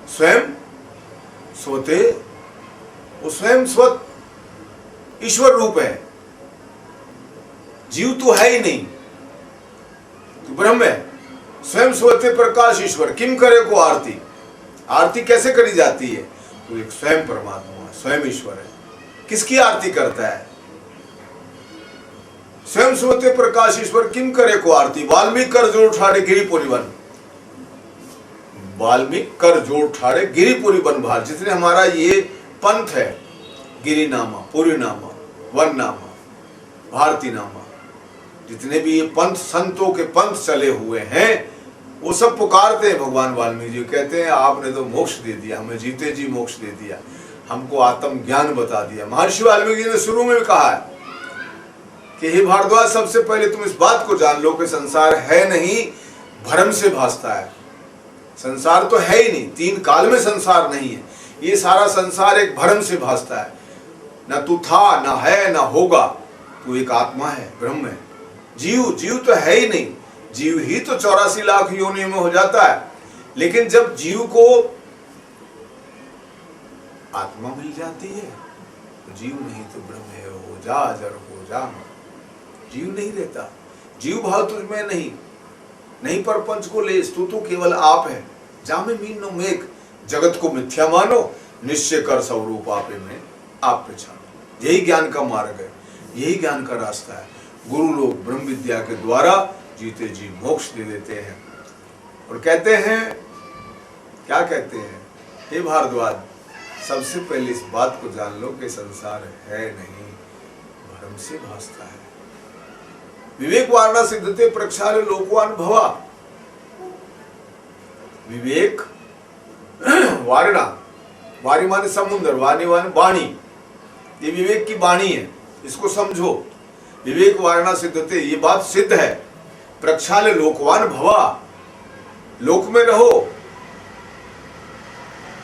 स्वयं सोते, वो स्वयं स्वत ईश्वर रूप है। जीव तो है ही नहीं, तो ब्रह्म है। स्वयं सोते प्रकाश ईश्वर, किम करे को आरती, आरती कैसे करी जाती है? तो एक स्वयं परमात्मा, स्वयं ईश्वर है। किसकी आरती करता है? स्वयं सोते प्रकाश ईश्वर, किम करे को आरती। वाल्मीकि कर जोड़ ठाड़े गिरिपुरी वन, वाल्मीकि कर जोड़ ठाड़े गिरिपुरी वन भार। जितने हमारा ये पंथ है, गिरिनामा, पुरीनामा, वननामा, भारती नामा, जितने भी ये पंथ, संतों के पंथ चले हुए हैं, वो सब पुकारते हैं भगवान वाल्मीकि जी। कहते हैं आपने तो मोक्ष दे दिया, हमें जीते जी मोक्ष दे दिया, हमको आत्म ज्ञान बता दिया। महर्षि वाल्मीकि जी ने शुरू में कहा है कि हे भारद्वाज, सबसे पहले तुम इस बात को जान लो कि संसार है नहीं, भ्रम से भासता है। संसार तो है ही नहीं, तीन काल में संसार नहीं है। ये सारा संसार एक भ्रम से भासता है। न तू था, न है, न होगा, तू एक आत्मा है, ब्रह्म है। जीव तो है ही नहीं, जीव ही तो 84 लाख योनियों में हो जाता है। लेकिन जब जीव को आत्मा मिल जाती है तो जीव नहीं तो ब्रह्म है, हो जा जर हो जा। जीव नहीं रहता, जीव भाव तुझमें नहीं पर पंच को ले, तू तो केवल आप है। जामे मीनो मेघ, जगत को मिथ्या मानो, निश्चय कर स्वरूप आपे में आप पहचानो। यही ज्ञान का मार्ग है, यही ज्ञान का रास्ता है। गुरु लोग ब्रह्म विद्या के द्वारा जीते जी मोक्ष दे देते हैं और कहते हैं, क्या कहते हैं? हे भारद्वाज, सबसे पहले इस बात को जान लो कि संसार है नहीं, भ्रम से भासता है। विवेक वारणा सिद्धते प्रक्षाल्य लोकवान भवा। विवेक वारणा, वारी माने समुद्र, वाणी माने वाणी, ये विवेक की वाणी है, इसको समझो। विवेक वारणा सिद्धते, ये बात सिद्ध है। प्रक्षाल्य लोकवान भवा, लोक में रहो,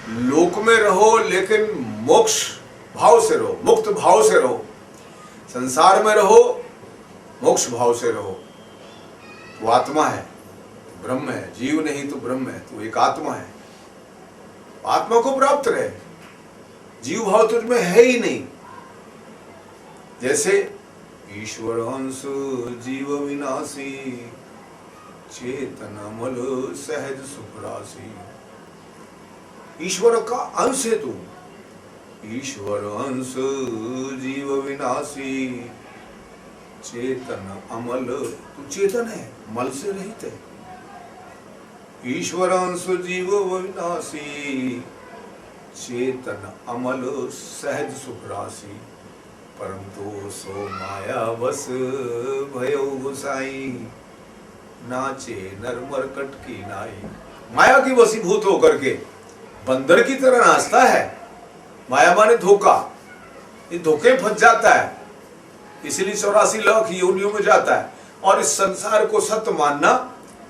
लोक में रहो, लेकिन मोक्ष भाव से रहो, मुक्त भाव से रहो। संसार में रहो, मोक्ष भाव से रहो। वो आत्मा है, ब्रह्म है, जीव नहीं तो ब्रह्म है, तो एक आत्मा है। आत्मा को प्राप्त रहे, जीव भाव तुझमें है ही नहीं। जैसे ईश्वर अंश जीव विनाशी, चेतन अमल सहज सुखरासी। ईश्वर का अंश है तू, ईश्वर अंश जीव विनाशी, चेतन अमल, तू चेतन है, मल से रहित है। ईश्वर अंश जीव विनाशी, चेतन अमल सहज सुखरासी। परंतु सो माया बस भयो गुसाई, नाचे नर मरकट की नाई। माया की वशीभूत होकर के बंदर की तरह नाचता है। माया माने धोखा, ये धोखे फंस जाता है, इसलिए 84 लाख योनियों में जाता है। और इस संसार को सत्य मानना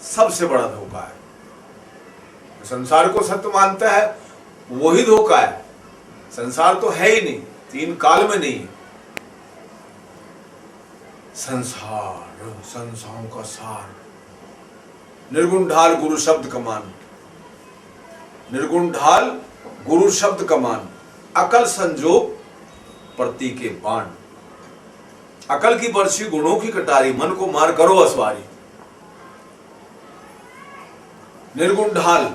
सबसे बड़ा धोखा है। संसार को सत्य मानता है वही धोखा है। संसार तो है ही नहीं, तीन काल में नहीं। संसार, संसारों का सार, निर्गुण ढाल गुरु शब्द कमान, निर्गुण ढाल गुरु शब्द कमान। अकल संजोग प्रति के बाण, अकल की बरछी गुणों की कटारी, मन को मार करो असवारी। निर्गुण ढाल,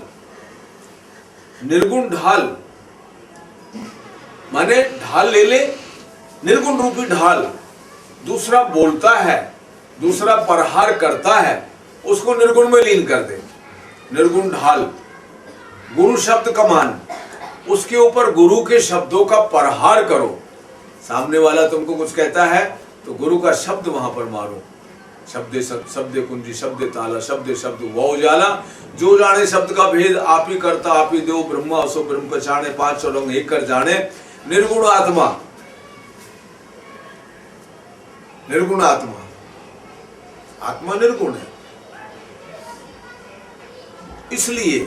निर्गुण ढाल माने ढाल ले ले निर्गुण रूपी ढाल, दूसरा बोलता है, दूसरा प्रहार करता है, उसको निर्गुण में लीन कर दे। निर्गुण ढाल, गुरु शब्द कमान, उसके ऊपर गुरु के शब्दों का प्रहार करो। सामने वाला तुमको कुछ कहता है तो गुरु का शब्द वहां पर मारो। शब्दे शब्दे कुंजी, शब्दे ताला, शब्दे शब्द वो उजाला, जो जाने शब्द का भेद आप ही करता आप ही देव ब्रह्मा सो ब्रह्म पहचाने, पांच चौरंग एक कर जाने। निर्गुण आत्मा, निर्गुण आत्मा, आत्मा निर्गुण है, इसलिए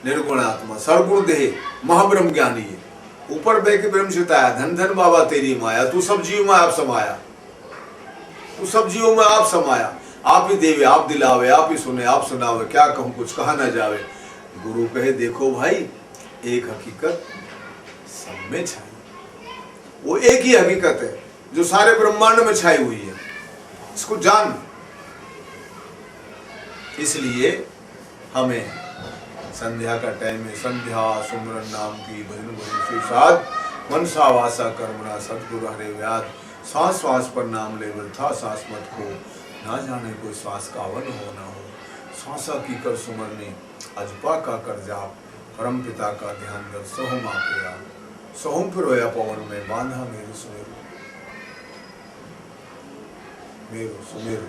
निर्गुण आत्मा सरगुण देह महाब्रह्म ज्ञानी है। ऊपर बह के ब्रह्म चिताया, धन धन बाबा तेरी माया, तू सब जीव में आप समाया, तू सब जीवों में आप समाया। आप ही देवे, आप दिलावे, आप ही सुने, आप सुनावे, क्या कहूं कुछ कहा ना जावे। गुरु कहे देखो भाई, एक हकीकत सब में छाई, वो एक ही हकीकत है जो सारे ब्रह्मांड में छाई हुई है, इसको जान। इसलिए हमें संध्या का टाइम है, संध्या सुमरन नाम की भजन भजन से साथ मनसा वासा कर्मणा सतगुरु हरे व्याध। सांस सांस पर नाम ले था सांस मत को, ना जाने कोई श्वास का अवन हो ना हो। सांसा की कर सुमरनी अजपा का कर जाप, परम पिता का ध्यान कर सोहम आपया। सोहम फिर रोया पवन में बांधा मेरु सुमेरु, मेरु सुमेरु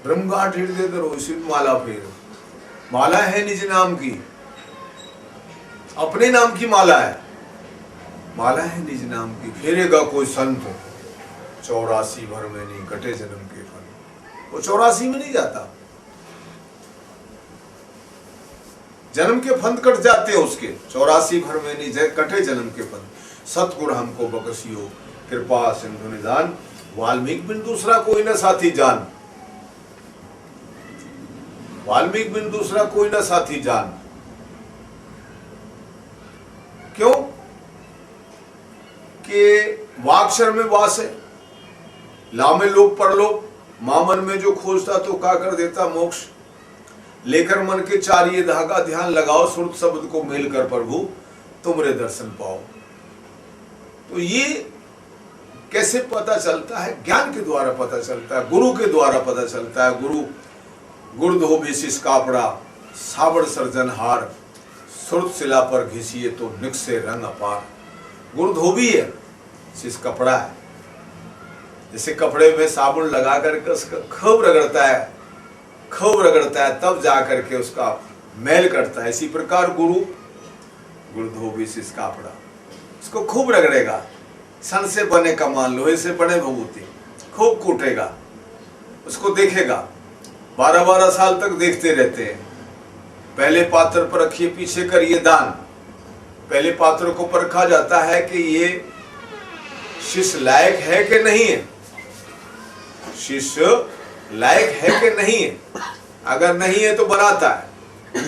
ब्रह्मगाठ हृदय धरो इसी माला फेरो। माला है निज नाम की, अपने नाम की माला है, माला है निज नाम की। फेरेगा कोई संत 84 भर में नहीं कटे जन्म के फल, वो 84 में नहीं जाता, जन्म के फंद कट जाते हैं उसके, 84 भर में नहीं कटे जन्म के फंद। सतगुरु हमको बख्शियो कृपा सिंधु निदान, वाल्मीकि बिन दूसरा कोई न साथी जान, वाल्मीकि बिन दूसरा कोई ना साथी जान। क्यों कि वाक्षर में वास है, ला में लोक परलोक, मां मन में जो खोजता तो का कर देता मोक्ष। लेकर मन के चारिये धागा ध्यान लगाओ, सुरत शब्द को मेल कर प्रभु तुमरे दर्शन पाओ। तो ये कैसे पता चलता है? ज्ञान के द्वारा पता चलता है, गुरु के द्वारा पता चलता है। गुरु गुड़ धोबी शिष कापड़ा, सावड़ सर्जनहार, सुरत शिला पर घिसिए तो निकसे रंग अपार। गुड़ धोबी है, शिष कपड़ा है, जैसे कपड़े में साबुन लगा करके उसका खूब रगड़ता है, खूब रगड़ता है तब जा करके उसका मैल करता है। इसी प्रकार गुरु गुड़ धोबी शिष कापड़ा, उसको खूब रगड़ेगा, सन से बने कमान, लोहे से बने भभूति, खूब कूटेगा, उसको देखेगा, 12-12 साल तक देखते रहते हैं। पहले पात्र पर रखिए, पीछे करिए दान। पहले पात्र को परखा जाता है कि ये शिष्य लायक है कि नहीं है, शिष्य लायक है कि नहीं है। अगर नहीं है तो बनाता है,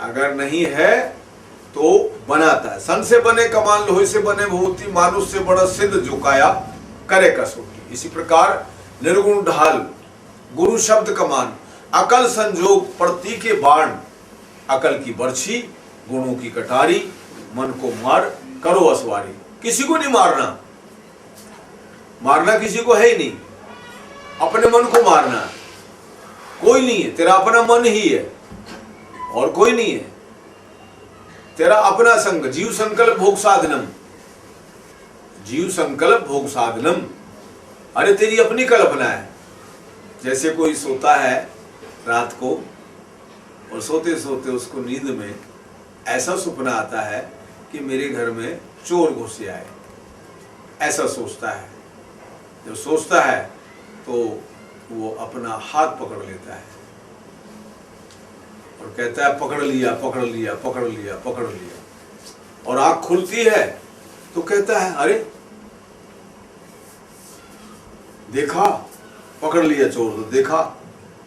अगर नहीं है तो बनाता है। सन से बने कमान, लोहे से बने भभूति, मानुष से बड़ा सिद्ध झुकाया करे कसौटी। इसी प्रकार निर्गुण ढाल, गुरु शब्द कमान, अकल संजोग प्रति के बाण, अकल की बर्छी, गुणों की कटारी, मन को मार करो असवारी। किसी को नहीं मारना, मारना किसी को है ही नहीं, अपने मन को मारना। कोई नहीं है, तेरा अपना मन ही है और कोई नहीं है। तेरा अपना संग, जीव संकल्प भोग साधनम, जीव संकल्प भोग साधनम। अरे तेरी अपनी कल्पना है। जैसे कोई सोता है रात को और सोते सोते उसको नींद में ऐसा सपना आता है कि मेरे घर में चोर घुसे आए, ऐसा सोचता है। जब सोचता है तो वो अपना हाथ पकड़ लेता है और कहता है पकड़ लिया पकड़ लिया पकड़ लिया पकड़ लिया। और आंख खुलती है तो कहता है अरे देखा, पकड़ लिया चोर तो देखा,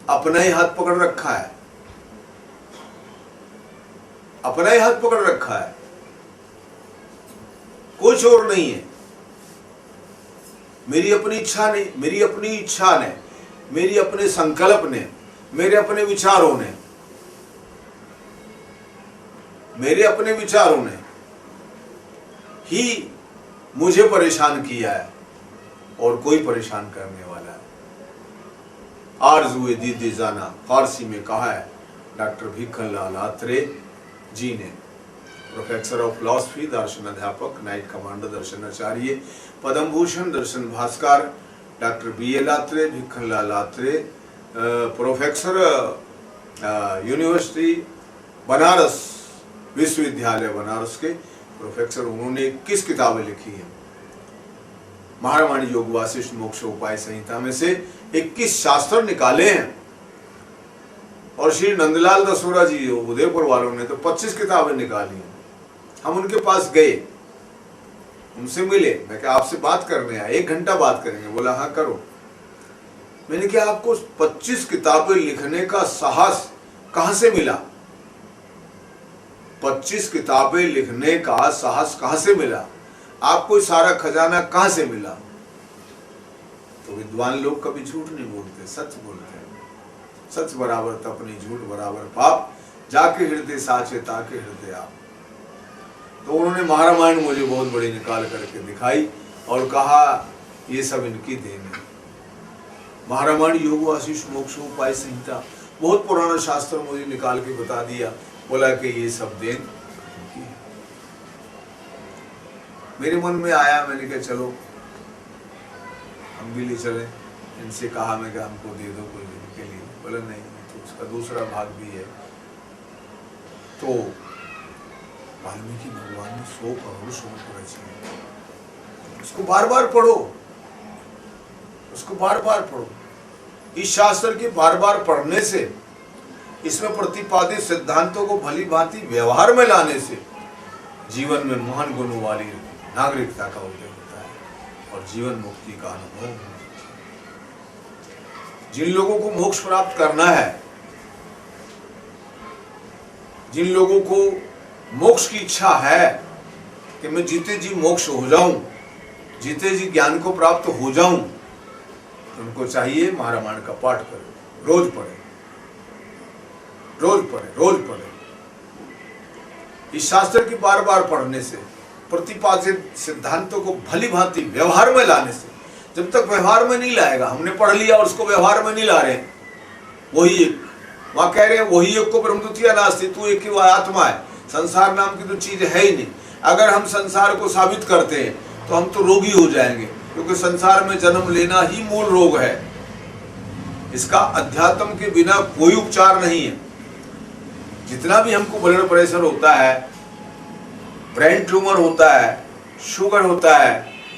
अपना ही हाथ पकड़ रखा है, अपना ही हाथ पकड़ रखा है, कोई चोर नहीं है। मेरी अपनी इच्छा नहीं, मेरी अपनी इच्छा ने, मेरी अपने संकल्प ने, मेरे अपने विचारों ने, मेरे अपने विचारों ने ही मुझे परेशान किया है और कोई परेशान करने वाला है। आरज़ुए दीदी जाना फारसी में कहा है डॉक्टर भिखनलाल आत्रे जी ने। प्रोफेसर ऑफ फिलॉसफी, दर्शन अध्यापक, नाइट कमांडर, दर्शनाचार्य, पद्म भूषण, दर्शन भास्कर, doctor BL Atreya, Bhikhanlal Atreya, professor university Banaras, विश्वविद्यालय बनारस के प्रोफेसर। उन्होंने 21 किताबें लिखी हैं। महारामायण योग वासिष्ठ मोक्ष उपाय संहिता में से 21 शास्त्र निकाले हैं। और श्री नंदलाल दसोरा जी उदयपुर वालों ने तो 25 किताबें निकाली हैं। हम उनके पास गए, उनसे मिले। मैं क्या आपसे बात करने आया, 1 घंटा बात करेंगे। बोला हाँ करो। मैंने क्या आपको 25 किताबें लिखने का साहस कहां से मिला? 25 किताबें लिखने का साहस कहां से मिला? आपको सारा खजाना कहां से मिला? तो विद्वान लोग कभी झूठ नहीं बोलते, सच बोलते हैं। सच बराबर तप नहीं, झूठ बराबर पाप, जाके हृदय साचे ताके हृदय आप। तो उन्होंने महारामायण मुझे बहुत बड़ी निकाल करके दिखाई और कहा ये सब इनकी देन है। महारामायण योग वासिष्ठ मोक्ष उपाय संहिता, बहुत पुराना शास्त्र मुझे निकाल के बता दिया। बोला कि ये सब देन इनकी है। मेरे मन में आया, मैंने कहा चलो हम भी ले चले। इनसे कहा मैं कि हमको दे दो कुछ दिन के लिए। बोला नहीं, तो उसका दूसरा भाग भी है। तो वाल्मीकि भगवान ने 100 करोड़ श्लोक रचे। उसको बार बार पढ़ो, उसको बार बार पढ़ो। इस शास्त्र के बार बार पढ़ने से, इसमें प्रतिपादित सिद्धांतों को भली भांति व्यवहार में लाने से जीवन में महान गुणों वाली नागरिकता का उदय होता है और जीवन मुक्ति का अनुभव होता है। जिन लोगों को मोक्ष प्राप्त करना है, जिन लोगों को मोक्ष की इच्छा है कि मैं जीते जी मोक्ष हो जाऊं, जीते जी ज्ञान को प्राप्त हो जाऊं, तो उनको चाहिए महारामायण का पाठ करें, रोज पढ़े, रोज पढ़े, रोज पढ़े। इस शास्त्र की बार बार पढ़ने से, प्रतिपादित सिद्धांतों को भली भांति व्यवहार में लाने से, जब तक व्यवहार में नहीं लाएगा, हमने पढ़ लिया और उसको व्यवहार में नहीं ला रहे, वही एक, वहां कह रहे हैं वही एक को ब्रह्मद्वितीय नास्ति, तू एक ही आत्मा है, संसार नाम की तो चीज है ही नहीं। अगर हम संसार को साबित करते हैं तो हम तो रोगी हो जाएंगे, क्योंकि संसार में जन्म लेना ही मूल रोग है। इसका अध्यात्म के बिना कोई उपचार नहीं है। जितना भी हमको ब्लड प्रेशर होता है, ब्रेन ट्यूमर होता है, शुगर होता है,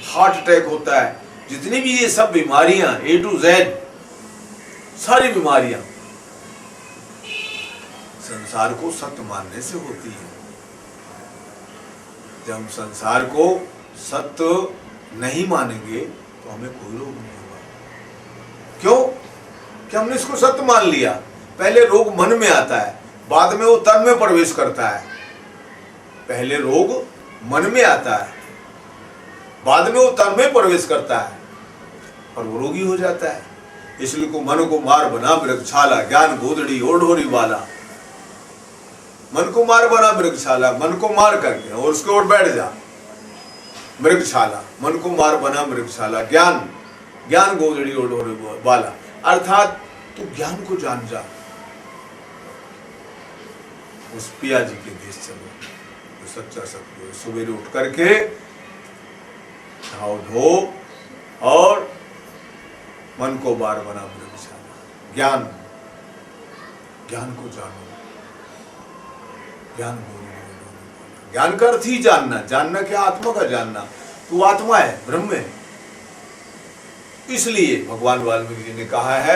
हार्ट अटैक होता है, जितनी भी ये सब बीमारियां A to Z, सारी बीमारियां संसार को सत्य मानने से होती है। जब हम संसार को सत्य नहीं मानेंगे तो हमें कोई रोग नहीं होगा। क्यों? कि हमने इसको सत्य मान लिया। पहले रोग मन में आता है, बाद में वो तन में प्रवेश करता है। पहले रोग मन में आता है, बाद में वो तन में प्रवेश करता है और वो रोगी हो जाता है। इसलिए को मन को मार बना मृगछाला, ज्ञान गोदड़ी ओढ़ोरी वाला। मन को मार बना मृगछाला, मन को मार करके और उसके ओर बैठ जा मृगछाला। मन को मार बना मृगछाला, ज्ञान ज्ञान गोदड़ी ओढ़ोरी वाला, अर्थात तू ज्ञान को जान जा। उस पिया जी के देश चलो, तो सच्चा सत्य। सवेरे उठ करके नहाओ धो और मन को बार बना मृगछाला, ज्ञान ज्ञान को जानो। ज्ञान ज्ञान का अर्थ ही जानना। जानना क्या? आत्मा का जानना। तू आत्मा है, ब्रह्म है। इसलिए भगवान वाल्मीकि जी ने कहा है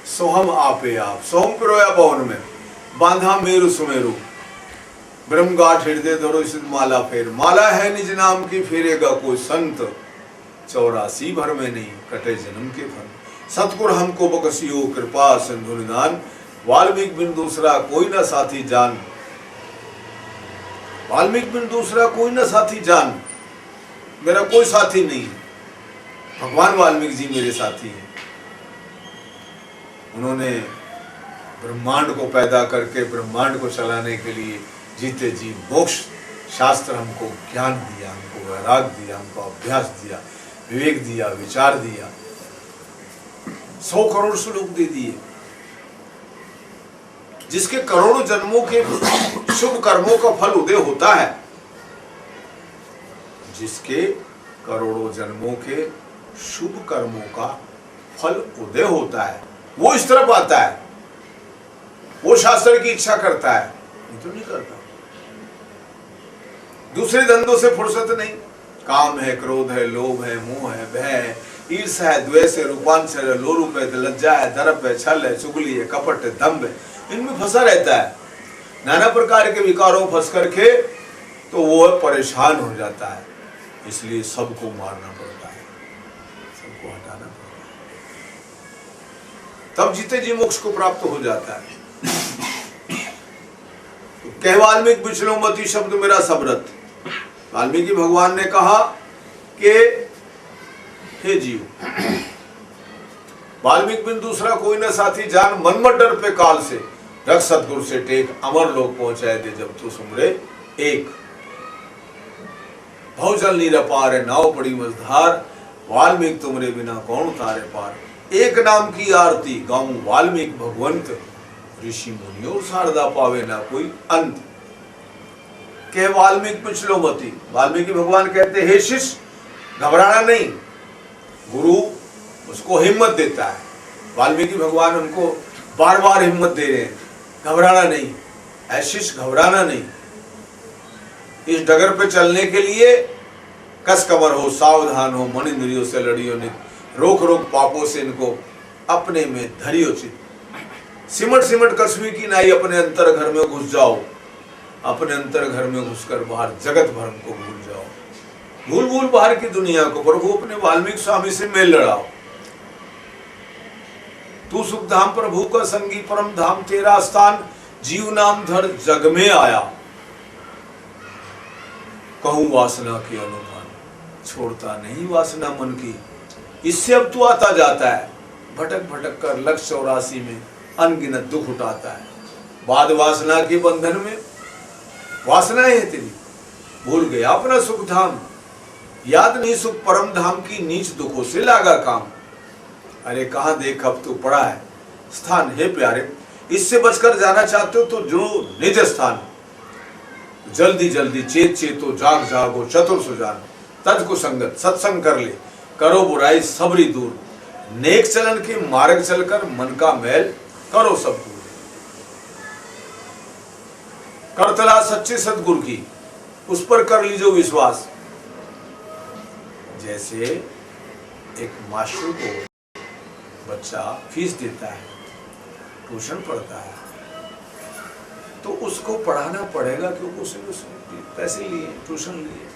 सोहम आपे आप, सोहम पिरोया पवन में, बांधा मेरु सुमेरु, ब्रह्म गाठ हृदय धरो सिद्ध माला फेर। माला है निज नाम की, फेरेगा कोई संत, 84 भर में नहीं कटे जन्म के फल। सतगुर हमको बकसियो कृपा सिंधु निदान, वाल्मीकि बिन दूसरा कोई ना साथी जान। वाल्मीकि बिन दूसरा कोई ना साथी जान, मेरा कोई साथी नहीं है, भगवान वाल्मीकि जी मेरे साथी हैं। उन्होंने ब्रह्मांड को पैदा करके ब्रह्मांड को चलाने के लिए जीते जी मोक्ष शास्त्र हमको ज्ञान दिया, हमको वैराग दिया, हमको अभ्यास दिया, विवेक दिया, विचार दिया, 100 करोड़ श्लोक दे दिए, जिसके करोड़ों जन्मों के शुभ कर्मों का फल उदय होता है, जिसके करोड़ों जन्मों के शुभ कर्मों का फल उदय होता है, वो इस तरफ आता है, वो शास्त्र की इच्छा करता है, ये तो नहीं करता। दूसरे धंधों से फुर्सत नहीं, काम है, क्रोध है, लोभ है, मोह है, भय है, ईर्ष्या है, द्वेष है, रूपांतर है, लोलुप है, लज्जा है, दर्प है, छल है, चुगली है, कपट है, दंभ है, इनमें फंसा रहता है। नाना प्रकार के विकारों फंस करके तो वो परेशान हो जाता है। इसलिए सबको मारना पड़ता है, सबको हटाना पड़ता है, तब जीते जी मोक्ष को प्राप्त हो जाता है। तो कह वाल्मीकि बिचलो मति शब्द मेरा सबरत। वाल्मीकि भगवान ने कहा कि हे जीव, वाल्मीकि बिन दूसरा कोई न साथी, जान मन मत डर पे काल से, रख सतगुरु से टेक, अमर लोक पहुंचाए दे जब तू सुमरे एक। भवजल नीर पार है, नाव पड़ी मझधार, वाल्मीकि तुमरे बिना कौन तारे पार। एक नाम की आरती गाऊं वाल्मीकि भगवंत, ऋषि मुनियों शारदा पावे ना कोई अंत। कह वाल्मीकि पिछलो मति, वाल्मीकि भगवान कहते हे शिष्य घबराना नहीं। गुरु उसको हिम्मत देता है, वाल्मीकि भगवान उनको बार बार हिम्मत दे रहे हैं, घबराना नहीं, ऐ शिष्य घबराना नहीं। इस डगर पे चलने के लिए कस कमर हो, सावधान हो, मन इंद्रियों से लड़ियो नहीं, रोक रोक पापों से इनको अपने में धरियो चित। सिमट सिमट कसवी की नाई, अपने अंतर घर में घुस जाओ, अपने अंतर घर में घुसकर बाहर जगत भरम को भूल जाओ। भूल भूल बाहर की दुनिया को, प्रभु अपने वाल्मीकि स्वामी से मेल लड़ाओ। तू सुख धाम प्रभु का संगी, परम धाम तेरा स्थान, जीव नाम धर जग में आया। कहूं वासना के अनुमान, छोड़ता नहीं वासना मन की। इससे अब तू आता जाता है, भटक भटक कर लक्ष्य 84 में अनगिनत दुख उठाता है। बाद वासना के बंधन में वासनाएं है तेरी, भूल गया अपना सुख धाम, याद नहीं सुख परम धाम की, नीच दुखों से लागा काम। अरे कहां देख अब तू पड़ा है स्थान है प्यारे, इससे बचकर जाना चाहते हो तो जो निज स्थान। जल्दी जल्दी चेत चेतो, जाग जागो चतुर सुजान, तज को संगत सत्संग कर ले, करो बुराई सबरी दूर, नेक चलन के मार्ग चलकर मन का मैल करो सब दूर। कर तलाश सच्चे सतगुरु की, उस पर कर लीजो विश्वास। जैसे एक मास्टर को बच्चा फीस देता है, ट्यूशन पढ़ता है, तो उसको पढ़ाना पड़ेगा क्योंकि उसने पैसे लिए, ट्यूशन लिए।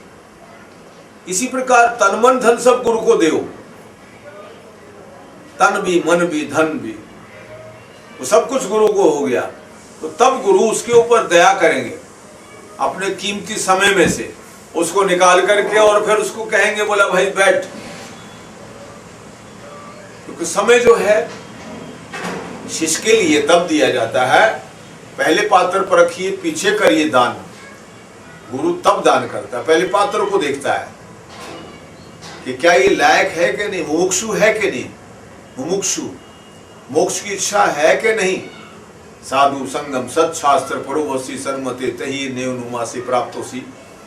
इसी प्रकार तन मन धन सब गुरु को देओ, तन भी मन भी धन भी, वो सब कुछ गुरु को हो गया, तो तब गुरु उसके ऊपर दया करेंगे, अपने कीमती समय में से उसको निकाल करके, और फिर उसको कहेंगे बोला भाई बैठ। क्योंकि समय जो है शिष्य के लिए तब दिया जाता है, पहले पात्र पर रखिए, पीछे करिए दान। गुरु तब दान करता है, पहले पात्र को देखता है कि क्या ये लायक है कि नहीं, मुमुक्षु है कि नहीं, मुमुक्षु मोक्ष की इच्छा है कि नहीं। साधु संगम सत्शास्त्र परोवसी सर्मते तही नेवनुमा से प्राप्त होसी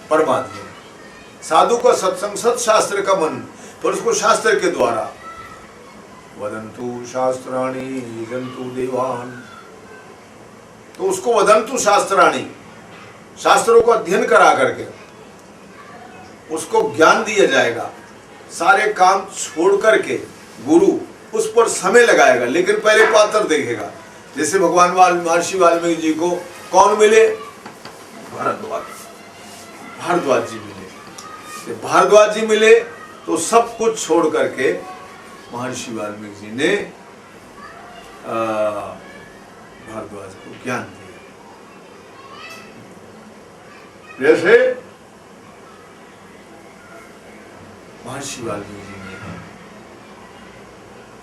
परमात्मा। साधु का सत्संग सत्शास्त्र का मन, पर उसको शास्त्र के द्वारा वदंतु शास्त्राणि यजन्तु देवान, तो उसको वदंतु शास्त्राणि, शास्त्रों को अध्ययन करा करके उसको ज्ञान दिया जाएगा। सारे काम छोड़ करके गुरु उस पर समय लगाएगा, लेकिन पहले पात्र देखेगा। जैसे भगवान महर्षि वाल्मीकि जी को कौन मिले, भारद्वाज जी मिले। भारद्वाज जी मिले तो सब कुछ छोड़ करके महर्षि वाल्मीकि जी ने भारद्वाज को ज्ञान दिया। जैसे महर्षि वाल्मीकि जी ने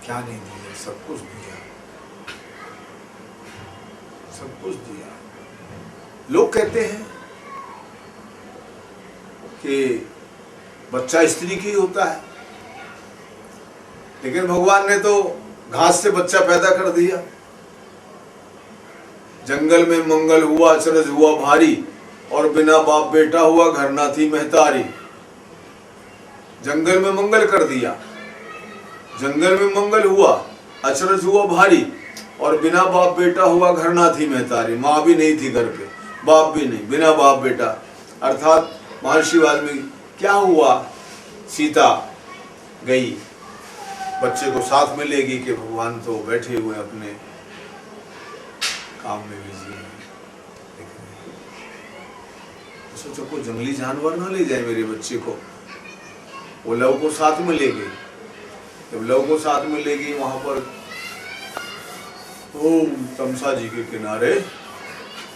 क्या नहीं दिया, सब कुछ दिया, सब कुछ दिया। लोग कहते हैं कि बच्चा स्त्री की होता है, लेकिन भगवान ने तो घास से बच्चा पैदा कर दिया। जंगल में मंगल हुआ, अचरज हुआ भारी, और बिना बाप बेटा हुआ घर ना थी महतारी। जंगल में मंगल कर दिया, जंगल में मंगल हुआ, अचरज हुआ भारी, और बिना बाप बेटा हुआ घर ना थी महतारी। माँ भी नहीं थी घर पे, बाप भी नहीं, बिना बाप बेटा। अर्थात महर्षि वाल्मीकि क्या हुआ, सीता गई, बच्चे को साथ में लेगी कि भगवान तो बैठे हुए अपने काम में बिजी हैं। सोचो कोई जंगली जानवर ना ले जाए मेरे बच्चे को। वो लव को साथ में ले गई। जब लव को साथ में ले गई, वहां पर तमसा जी के किनारे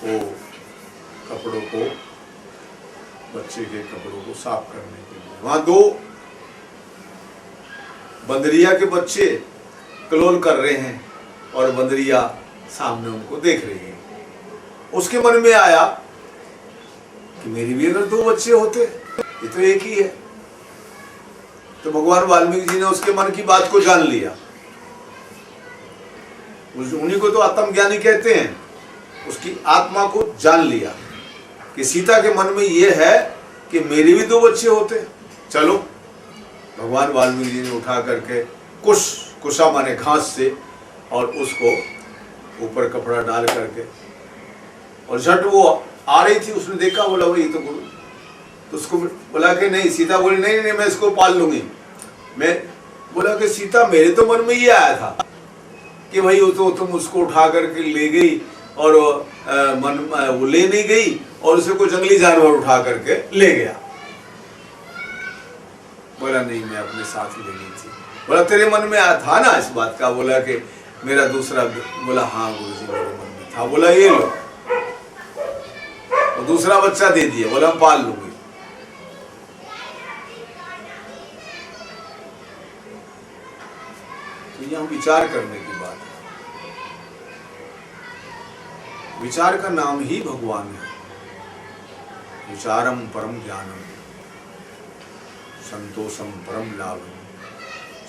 वो कपड़ों को, बच्चे के कपड़ों को साफ करने के लिए, वहां दो बंदरिया के बच्चे कलोल कर रहे हैं और बंदरिया सामने उनको देख रही है। उसके मन में आया कि मेरी भी अगर दो बच्चे होते, ये तो एक ही है। तो भगवान वाल्मीकि जी ने उसके मन की बात को जान लिया। उन्हीं को तो आत्मज्ञानी कहते हैं। उसकी आत्मा को जान लिया कि सीता के मन में ये है कि मेरे भी दो बच्चे होते। चलो, भगवान वाल्मीकि जी ने उठा करके कुशा माने घास से, और उसको ऊपर कपड़ा डाल करके, और झट वो आ रही थी, उसने देखा, बोला वही तो गुरु। तो उसको बोला कि नहीं, सीता बोली नहीं नहीं मैं इसको पाल लूंगी। मैं बोला कि सीता मेरे तो मन में ये आया था कि भाई वो तो तुम उसको उठा करके ले गई, और वो ले नहीं गई, और उसे कोई जंगली जानवर उठा करके ले गया। बोला नहीं मैं अपने साथ ले गई थी। बोला तेरे मन में आया था ना इस बात का? बोला कि मेरा दूसरा, बोला हाँ गुरुजी मेरे मन में था। बोला ये लो, और दूसरा बच्चा दे दिया। बोला हम पाल लूंगी। तो यहां विचार करने की बात है। विचार का नाम ही भगवान है। विचारम परम ज्ञानम, संतोषम परम लाभम,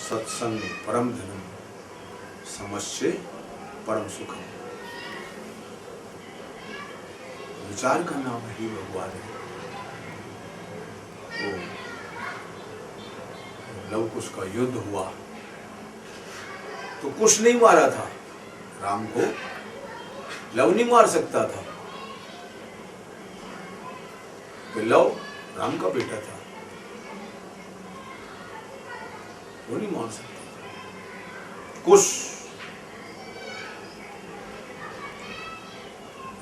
सत्संग परम धनम, समस्ये परम सुखम। विचार का नाम ही भगवान है। तो लव कुश का युद्ध हुआ तो कुश नहीं मारा था राम को, लव नहीं मार सकता था कि लव राम का बेटा था, वो नहीं मार सकता। कुश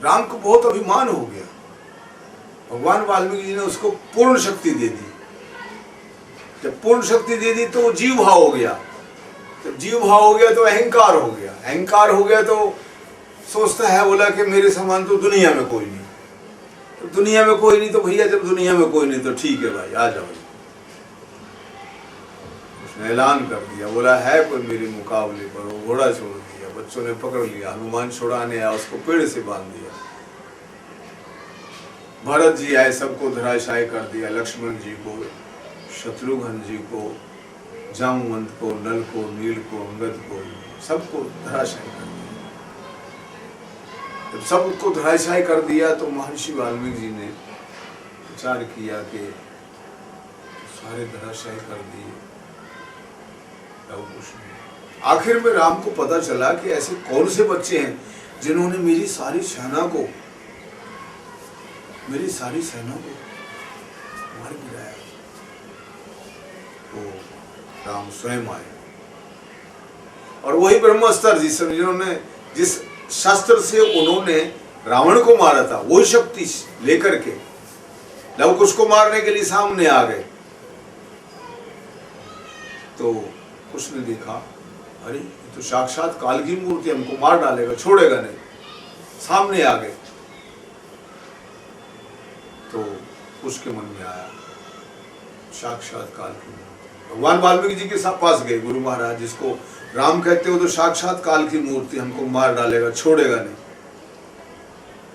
राम को बहुत अभिमान हो गया। भगवान वाल्मीकि जी ने उसको पूर्ण शक्ति दे दी। जब पूर्ण शक्ति दे दी तो वो जीव भाव हो गया। जब जीव भाव हो गया तो अहंकार हो गया। अहंकार हो गया तो सोचता है, बोला कि मेरे समान तो दुनिया में कोई नहीं। तो दुनिया में कोई नहीं तो भैया जब दुनिया में कोई नहीं तो ठीक है भाई आ जाओ। उसने ऐलान कर दिया, बोला है कोई मेरे मुकाबले पर। वो घोड़ा छोड़ दिया, बच्चों ने पकड़ लिया, हनुमान छुड़ाने आया, उसको पेड़ से बांध दिया। भरत जी आए, सबको धराशायी कर दिया। लक्ष्मण जी को, शत्रुघ्न जी को, जामवंत को, नल को, नील को, अंगद को, सबको धराशायी कर दिया। जब सबको धराशायी कर दिया तो महर्षि वाल्मीकि जी ने विचार किया कि सारे धराशायी कर दिए, आखिर में राम को पता चला कि ऐसे कौन से बच्चे हैं जिन्होंने मेरी सारी सेना को मार गिराया। तो राम स्वयं आए और वही ब्रह्मास्त्र जिस शस्त्र से उन्होंने रावण को मारा था, वही शक्ति लेकर के लव कुश को मारने के लिए सामने आ गए। तो उसने देखा, अरे ये तो साक्षात काल की मूर्ति, हमको मार डालेगा, छोड़ेगा नहीं। सामने आ गए तो उसके मन में आया साक्षात काल की मूर्ति। भगवान वाल्मीकि जी के पास गए, गुरु महाराज जिसको राम कहते हो तो साक्षात काल की मूर्ति, हमको मार डालेगा, छोड़ेगा नहीं।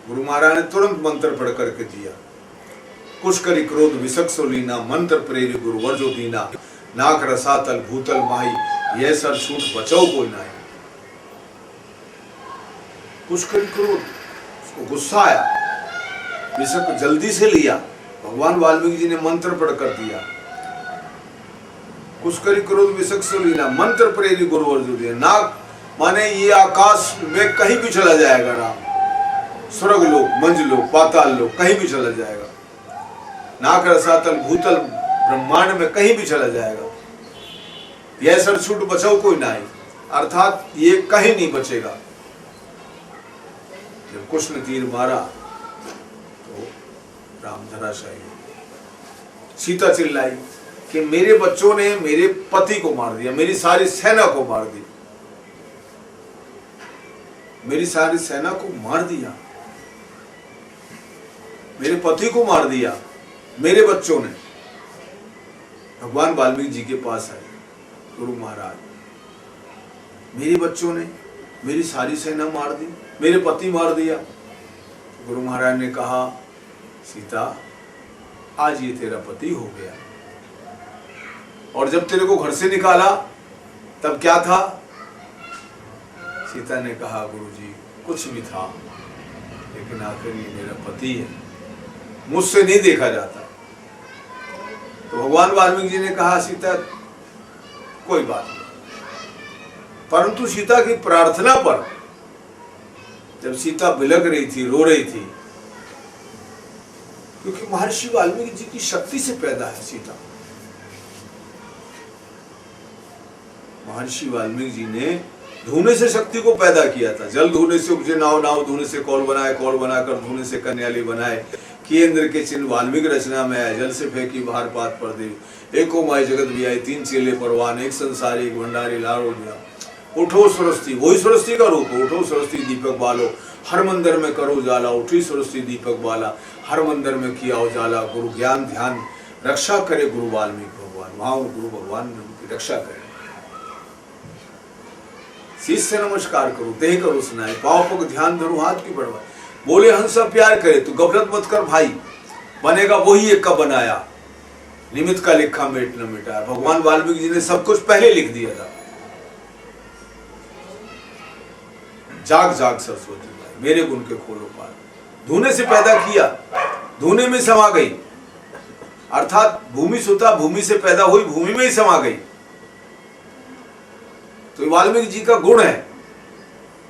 गुरु महाराज ने तुरंत मंत्र पढ़ करके दिया, कुश करी क्रोध विसक सो लीना, मंत्र प्रेरी गुरु वर्जो दीना, नाक रसातल भूतल माही, यह सर छूट बचाओ कोई नाई। कुश करी क्रोध, उसको गुस्सा आया, विसक जल्दी से लिया, भगवान वाल्मीकि जी ने मंत्र पढ़ कर दिया। कुश करी क्रोध विसक सो लीना, मंत्र प्रेरी गुरु वर्जो दीना, नाक माने ये आकाश में कहीं भी चला जाएगा राम, स्वर्ग लोक, मंज लोक, पाताल लोक, कहीं भी चला जाएगा। नाक रसातल भूतल ब्रह्मांड में कहीं भी चला जाएगा। यह सर छूट बचाओ कोई नाई, अर्थात ये कहीं नहीं बचेगा। जब कुश ने तीर मारा तो राम धराशायी। सीता चिल्लाई कि मेरे बच्चों ने मेरे पति को मार दिया, मेरी सारी सेना को मार दी, मेरी सारी सेना को मार दिया, मेरे पति को मार दिया मेरे बच्चों ने। भगवान वाल्मीकि जी के पास आए, गुरु महाराज मेरे बच्चों ने मेरी सारी सेना मार दी, मेरे पति मार दिया। गुरु महाराज ने कहा, सीता आज ये तेरा पति हो गया, और जब तेरे को घर से निकाला तब क्या था? सीता ने कहा, गुरुजी कुछ भी था, लेकिन आखिर ये मेरा पति है, मुझसे नहीं देखा जाता। तो भगवान वाल्मीकि जी ने कहा, सीता कोई बात नहीं, परंतु सीता की प्रार्थना पर जब सीता बिलक रही थी, रो रही थी, क्योंकि महर्षि वाल्मीकि जी की शक्ति से पैदा है सीता। महर्षि वाल्मीकि जी ने धुएं से शक्ति को पैदा किया था। जल धुएं से उपजे नाव, नाव धुएं से कौल बनाए, कौल बनाकर धुएं से कन्याली बनाए, कि इंद्र के चिन्ह वाल्मीकि रचना में आए, जल से फेंकी बाहर पात पर देवी, एको माई जगत भी आई, तीन चेले परवान, एक संसारी एक भंडारी लारो दिया। उठो सरस्वती, वही सरस्वती का रूप, उठो सरस्वती दीपक बालो, हर मंदिर में करो उजाला, उठी सरस्वती दीपक बाला, हर मंदिर में किया उजाला, गुरु ज्ञान ध्यान रक्षा करे गुरु वाल्मीकि भगवान, वहां गुरु भगवान की रक्षा करे। शीश से नमस्कार करो, देह करो सुनाए, पाँव पग ध्यान धरो, हाथ की बढ़वाए, बोले हंसा प्यार करे, तू गफलत मत कर भाई, बनेगा वही एक का बनाया, निमित्त का लिखा मेट न मिटाया। भगवान वाल्मीकि जी ने सब कुछ पहले लिख दिया था। जाग जाग सरस्वती भाई, मेरे गुण के खोलो पार, धुने से पैदा किया, धुने में समा गई, अर्थात भूमि सुता, भूमि से पैदा हुई, भूमि में ही समा गई। तो वाल्मीकि जी का गुण है,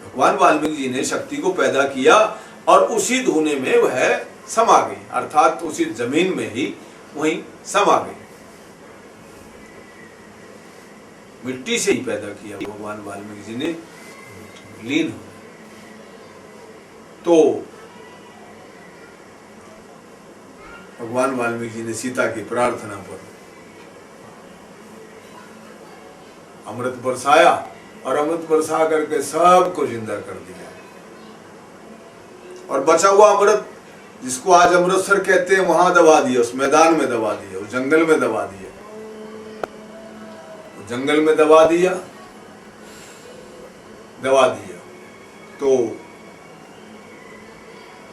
भगवान वाल्मीकि जी ने शक्ति को पैदा किया और उसी धुने में वह समा गई, अर्थात उसी जमीन में ही वहीं समा गई। मिट्टी से ही पैदा किया भगवान वाल्मीकि जी ने, लीन हो। तो भगवान वाल्मीकि जी ने सीता की प्रार्थना पर अमृत बरसाया, और अमृत बरसा करके सबको जिंदा कर दिया, और बचा हुआ अमृत, जिसको आज अमृतसर कहते हैं, वहां दबा दिया, उस मैदान में दबा दिया, उस जंगल में दबा दिया, जंगल में दबा दिया। तो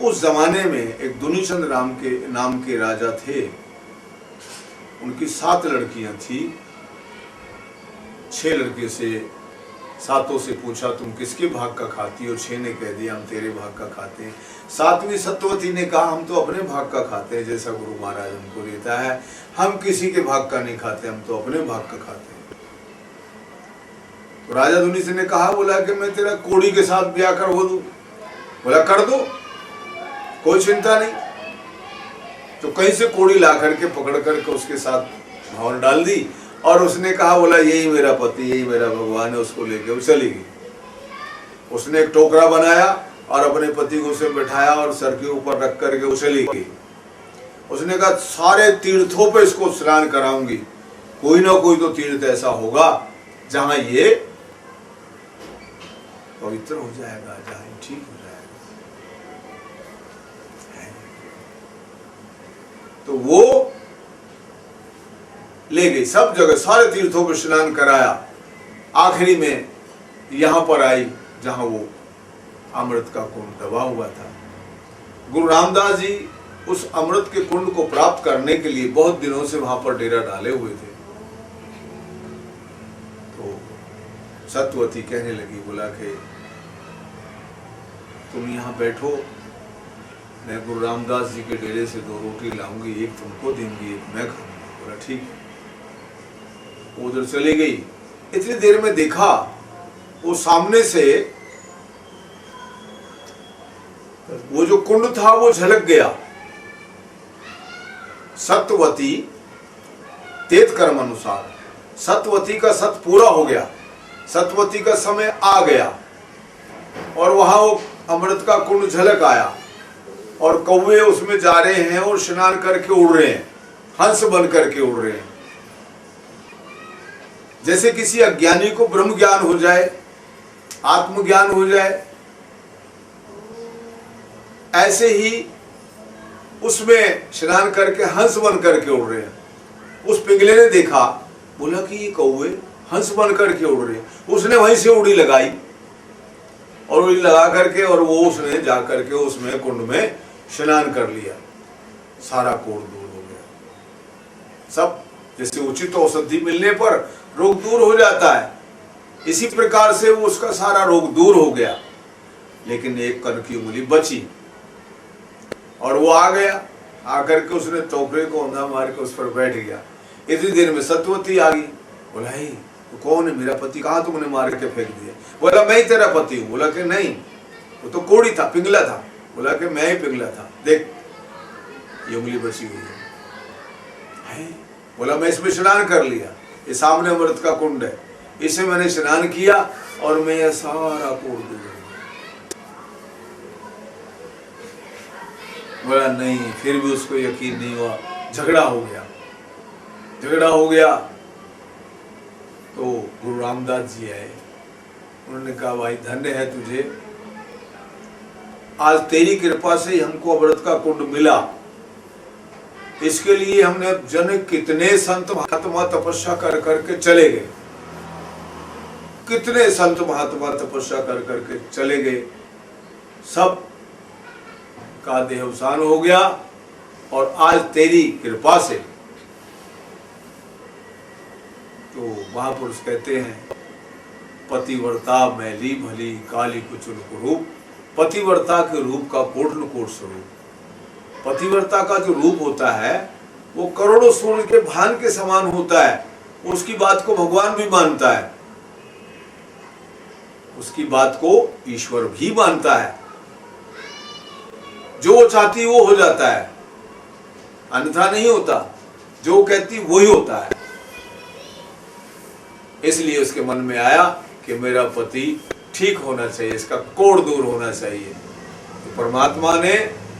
उस जमाने में एक दुनीचंद राम के नाम के राजा थे, उनकी 7 लड़कियां थी। 6 लड़के से, 7 से पूछा तुम किसके भाग का खाती हो? 6 ने कह दिया हम तेरे भाग का खाते हैं। 7वीं सत्यवती ने कहा हम तो अपने भाग का खाते हैं, जैसा गुरु महाराज हमको देता है, हम किसी के भाग का नहीं खाते, हम तो अपने भाग का खाते हैं। तो राजा दुनीचंद ने कहा, बोला कि मैं तेरा कोड़ी के साथ ब्याह करवा दूं। बोला कर दो, कोई चिंता नहीं। तो कहीं से कोड़ी ला करके पकड़ करके उसके साथ भावर डाल दी, और उसने कहा, बोला यही मेरा पति, यही मेरा भगवान है, उसको लेके वो चली गई। उसने एक टोकरा बनाया और अपने पति को उसे बैठाया और सर के ऊपर रख करके वो चली गई। उसने कहा सारे तीर्थों पे इसको स्नान कराऊंगी, कोई ना कोई तो तीर्थ ऐसा होगा जहां ये पवित्र हो जाएगा, जहां ठीक हो जाएगा। तो वो ले गई, सब जगह सारे तीर्थों पर स्नान कराया, आखिरी में यहां पर आई जहां वो अमृत का कुंड दबा हुआ था। गुरु रामदास जी उस अमृत के कुंड को प्राप्त करने के लिए बहुत दिनों से वहां पर डेरा डाले हुए थे। तो सत्यवती कहने लगी, बोला कि तुम यहाँ बैठो, मैं गुरु रामदास जी के डेरे से 2 रोटी लाऊंगी, एक तुमको देंगी, एक मैं खाऊंगी। बोला ठीक है। उधर चली गई। इतनी देर में देखा वो सामने से वो जो कुंड था वो झलक गया। सत्यवती तेत कर्म अनुसार, सत्यवती का सत पूरा हो गया, सत्यवती का समय आ गया और वहां वो अमृत का कुंड झलक आया और कौवे उसमें जा रहे हैं और स्नान करके उड़ रहे हैं, हंस बन करके उड़ रहे हैं। जैसे किसी अज्ञानी को ब्रह्म ज्ञान हो जाए, आत्मज्ञान हो जाए, ऐसे ही उसमें स्नान करके हंस बन करके उड़ रहे हैं। उस पिंगले ने देखा, बोला कि ये कौवे हंस बन करके उड़ रहे हैं। उसने वहीं से उड़ी लगाई और उड़ी लगा करके और वो उसने जा करके उसमें कुंड में स्नान कर लिया। सारा कोढ़ दूर हो गया। सब जैसे उचित औषधि मिलने पर रोग दूर हो जाता है, इसी प्रकार से वो उसका सारा रोग दूर हो गया। लेकिन एक कण की उंगली बची और वो आ गया, आकर के उसने टोकरे को औंधा मार के उस पर बैठ गया। इतनी देर में सत्यवती आ गई। बोला ही तो कौन है? मेरा पति कहाँ तुमने मार के फेंक दिया? बोला मैं ही तेरा पति हूँ। बोला कि नहीं, वो तो कोड़ी था, पिंगला था। बोला कि मैं ही पिंगला था, देख ये उंगली बची हुई है। बोला मैं इसमें स्नान कर लिया, ये सामने अमृत का कुंड है, इसे मैंने स्नान किया और मैं यह सारा कोढ़ दूर। बोला नहीं, फिर भी उसको यकीन नहीं हुआ। झगड़ा हो गया, झगड़ा हो गया तो गुरु रामदास जी आए। उन्होंने कहा भाई धन्य है तुझे, आज तेरी कृपा से ही हमको अमृत का कुंड मिला। इसके लिए हमने जन कितने संत महात्मा तपस्या कर करके चले गए, कितने संत महात्मा तपस्या कर करके चले गए, सब का देहावसान हो गया और आज तेरी कृपा से। तो महापुरुष कहते हैं पतिव्रता मैली भली काली कुचुल रूप। पतिव्रता के रूप का कोटन कोट स्वरूप। पतिव्रता का जो रूप होता है वो करोड़ों सूर्य के भान के समान होता है। उसकी बात को भगवान भी मानता है, उसकी बात को ईश्वर भी मानता है। जो वो चाहती वो हो जाता है, अन्यथा नहीं होता। जो कहती वही होता है। इसलिए उसके मन में आया कि मेरा पति ठीक होना चाहिए, इसका कोढ़ दूर होना चाहिए। तो परमात्मा ने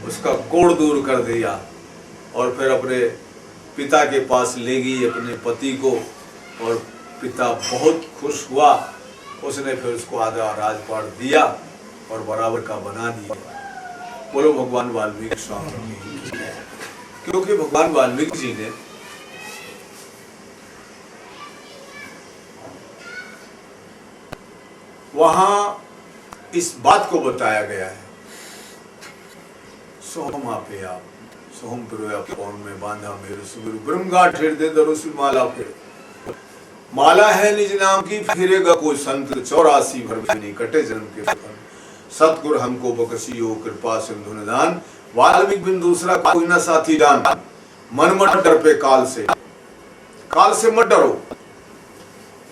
उसका कोढ़ दूर कर दिया और फिर अपने पिता के पास ले गई अपने पति को और पिता बहुत खुश हुआ। उसने फिर उसको आधा राजपाट दिया और बराबर का बना दिया। बोलो भगवान वाल्मीकि स्वामी। क्योंकि भगवान वाल्मीकि जी ने वहां इस बात को बताया गया है, सोहम आपे आप सोहम पिरोया पौन में बांधा मेरे सुबिरु ब्रह्मगाठ हृदय दरुसि माला फिर। माला है निज नाम की, फिरेगा कोई संत 84 भर भी नहीं कटे जन्म के फल। सतगुरु हमको बकसियो कृपा सिंधु निदान, वाल्मीकि बिन दूसरा कोई ना साथी जान। मन मत डर पे काल से मत डरो,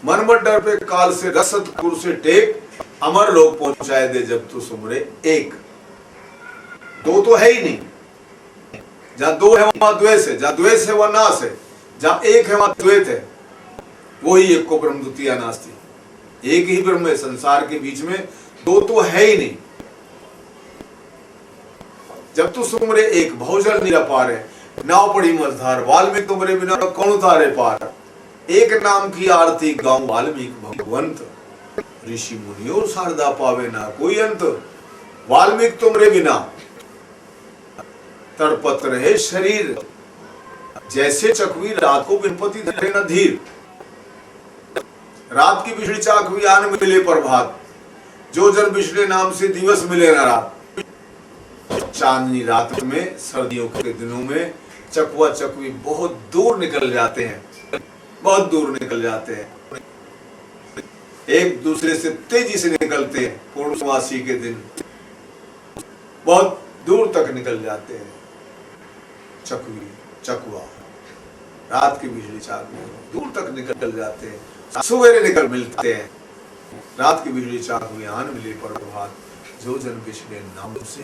मन मत डर पे काल से, रसत गुरु से टेक, अमर लोग पहुंचाए दे जब तू सुमरे एक। दो तो है ही नहीं, जहां दो है वहां द्वेष है, जहां द्वेष है वहां नाश है, जहां एक है वहां द्वैत है। वही एक को ब्रह्म द्वितीया नास्ति। एक ही ब्रह्म है, संसार के बीच में दो तो है ही नहीं। जब तू सुमरे एक, भवजल निरपार है, नाव पड़ी मझधार, वाल्मीकि तुमरे बिना कौन उतारे पार। एक नाम की आरती गाँव वाल्मीकि भगवंत, ऋषि मुनि और शारदा पावे ना कोई अंत। वाल्मीकि तुमरे बिना तड़पत रहे शरीर, जैसे चकवी रात को बिनपति धरे न धीर। रात की बिछड़ी चाक भी आन मिले प्रभात, जो जन बिछड़े नाम से दिवस मिले न रात। चांदनी रात में, सर्दियों के दिनों में चकवा चकवी बहुत दूर निकल जाते हैं, बहुत दूर निकल जाते हैं, एक दूसरे से तेजी से निकलते हैं। पूर्णमासी के दिन बहुत दूर तक निकल जाते हैं। चकवी चकवा रात की बिजली चाक में दूर तक निकल जाते हैं, सवेरे निकल मिलते हैं। रात की बिजली चाक में आन मिले पर प्रभात, जो जन बिछड़े नाम से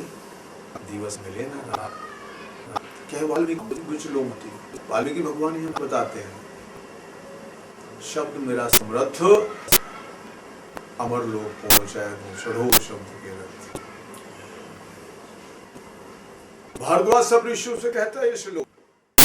दिवस मिले ना रात। क्या वाल्मीकि भगवान ही हम बताते हैं, शब्द मेरा समर्थ अमर लोग पहुंचाए दो, चढ़ो शब्द के रथ। भारद्वाज सब ऋषियों से कहता है ये श्लोक।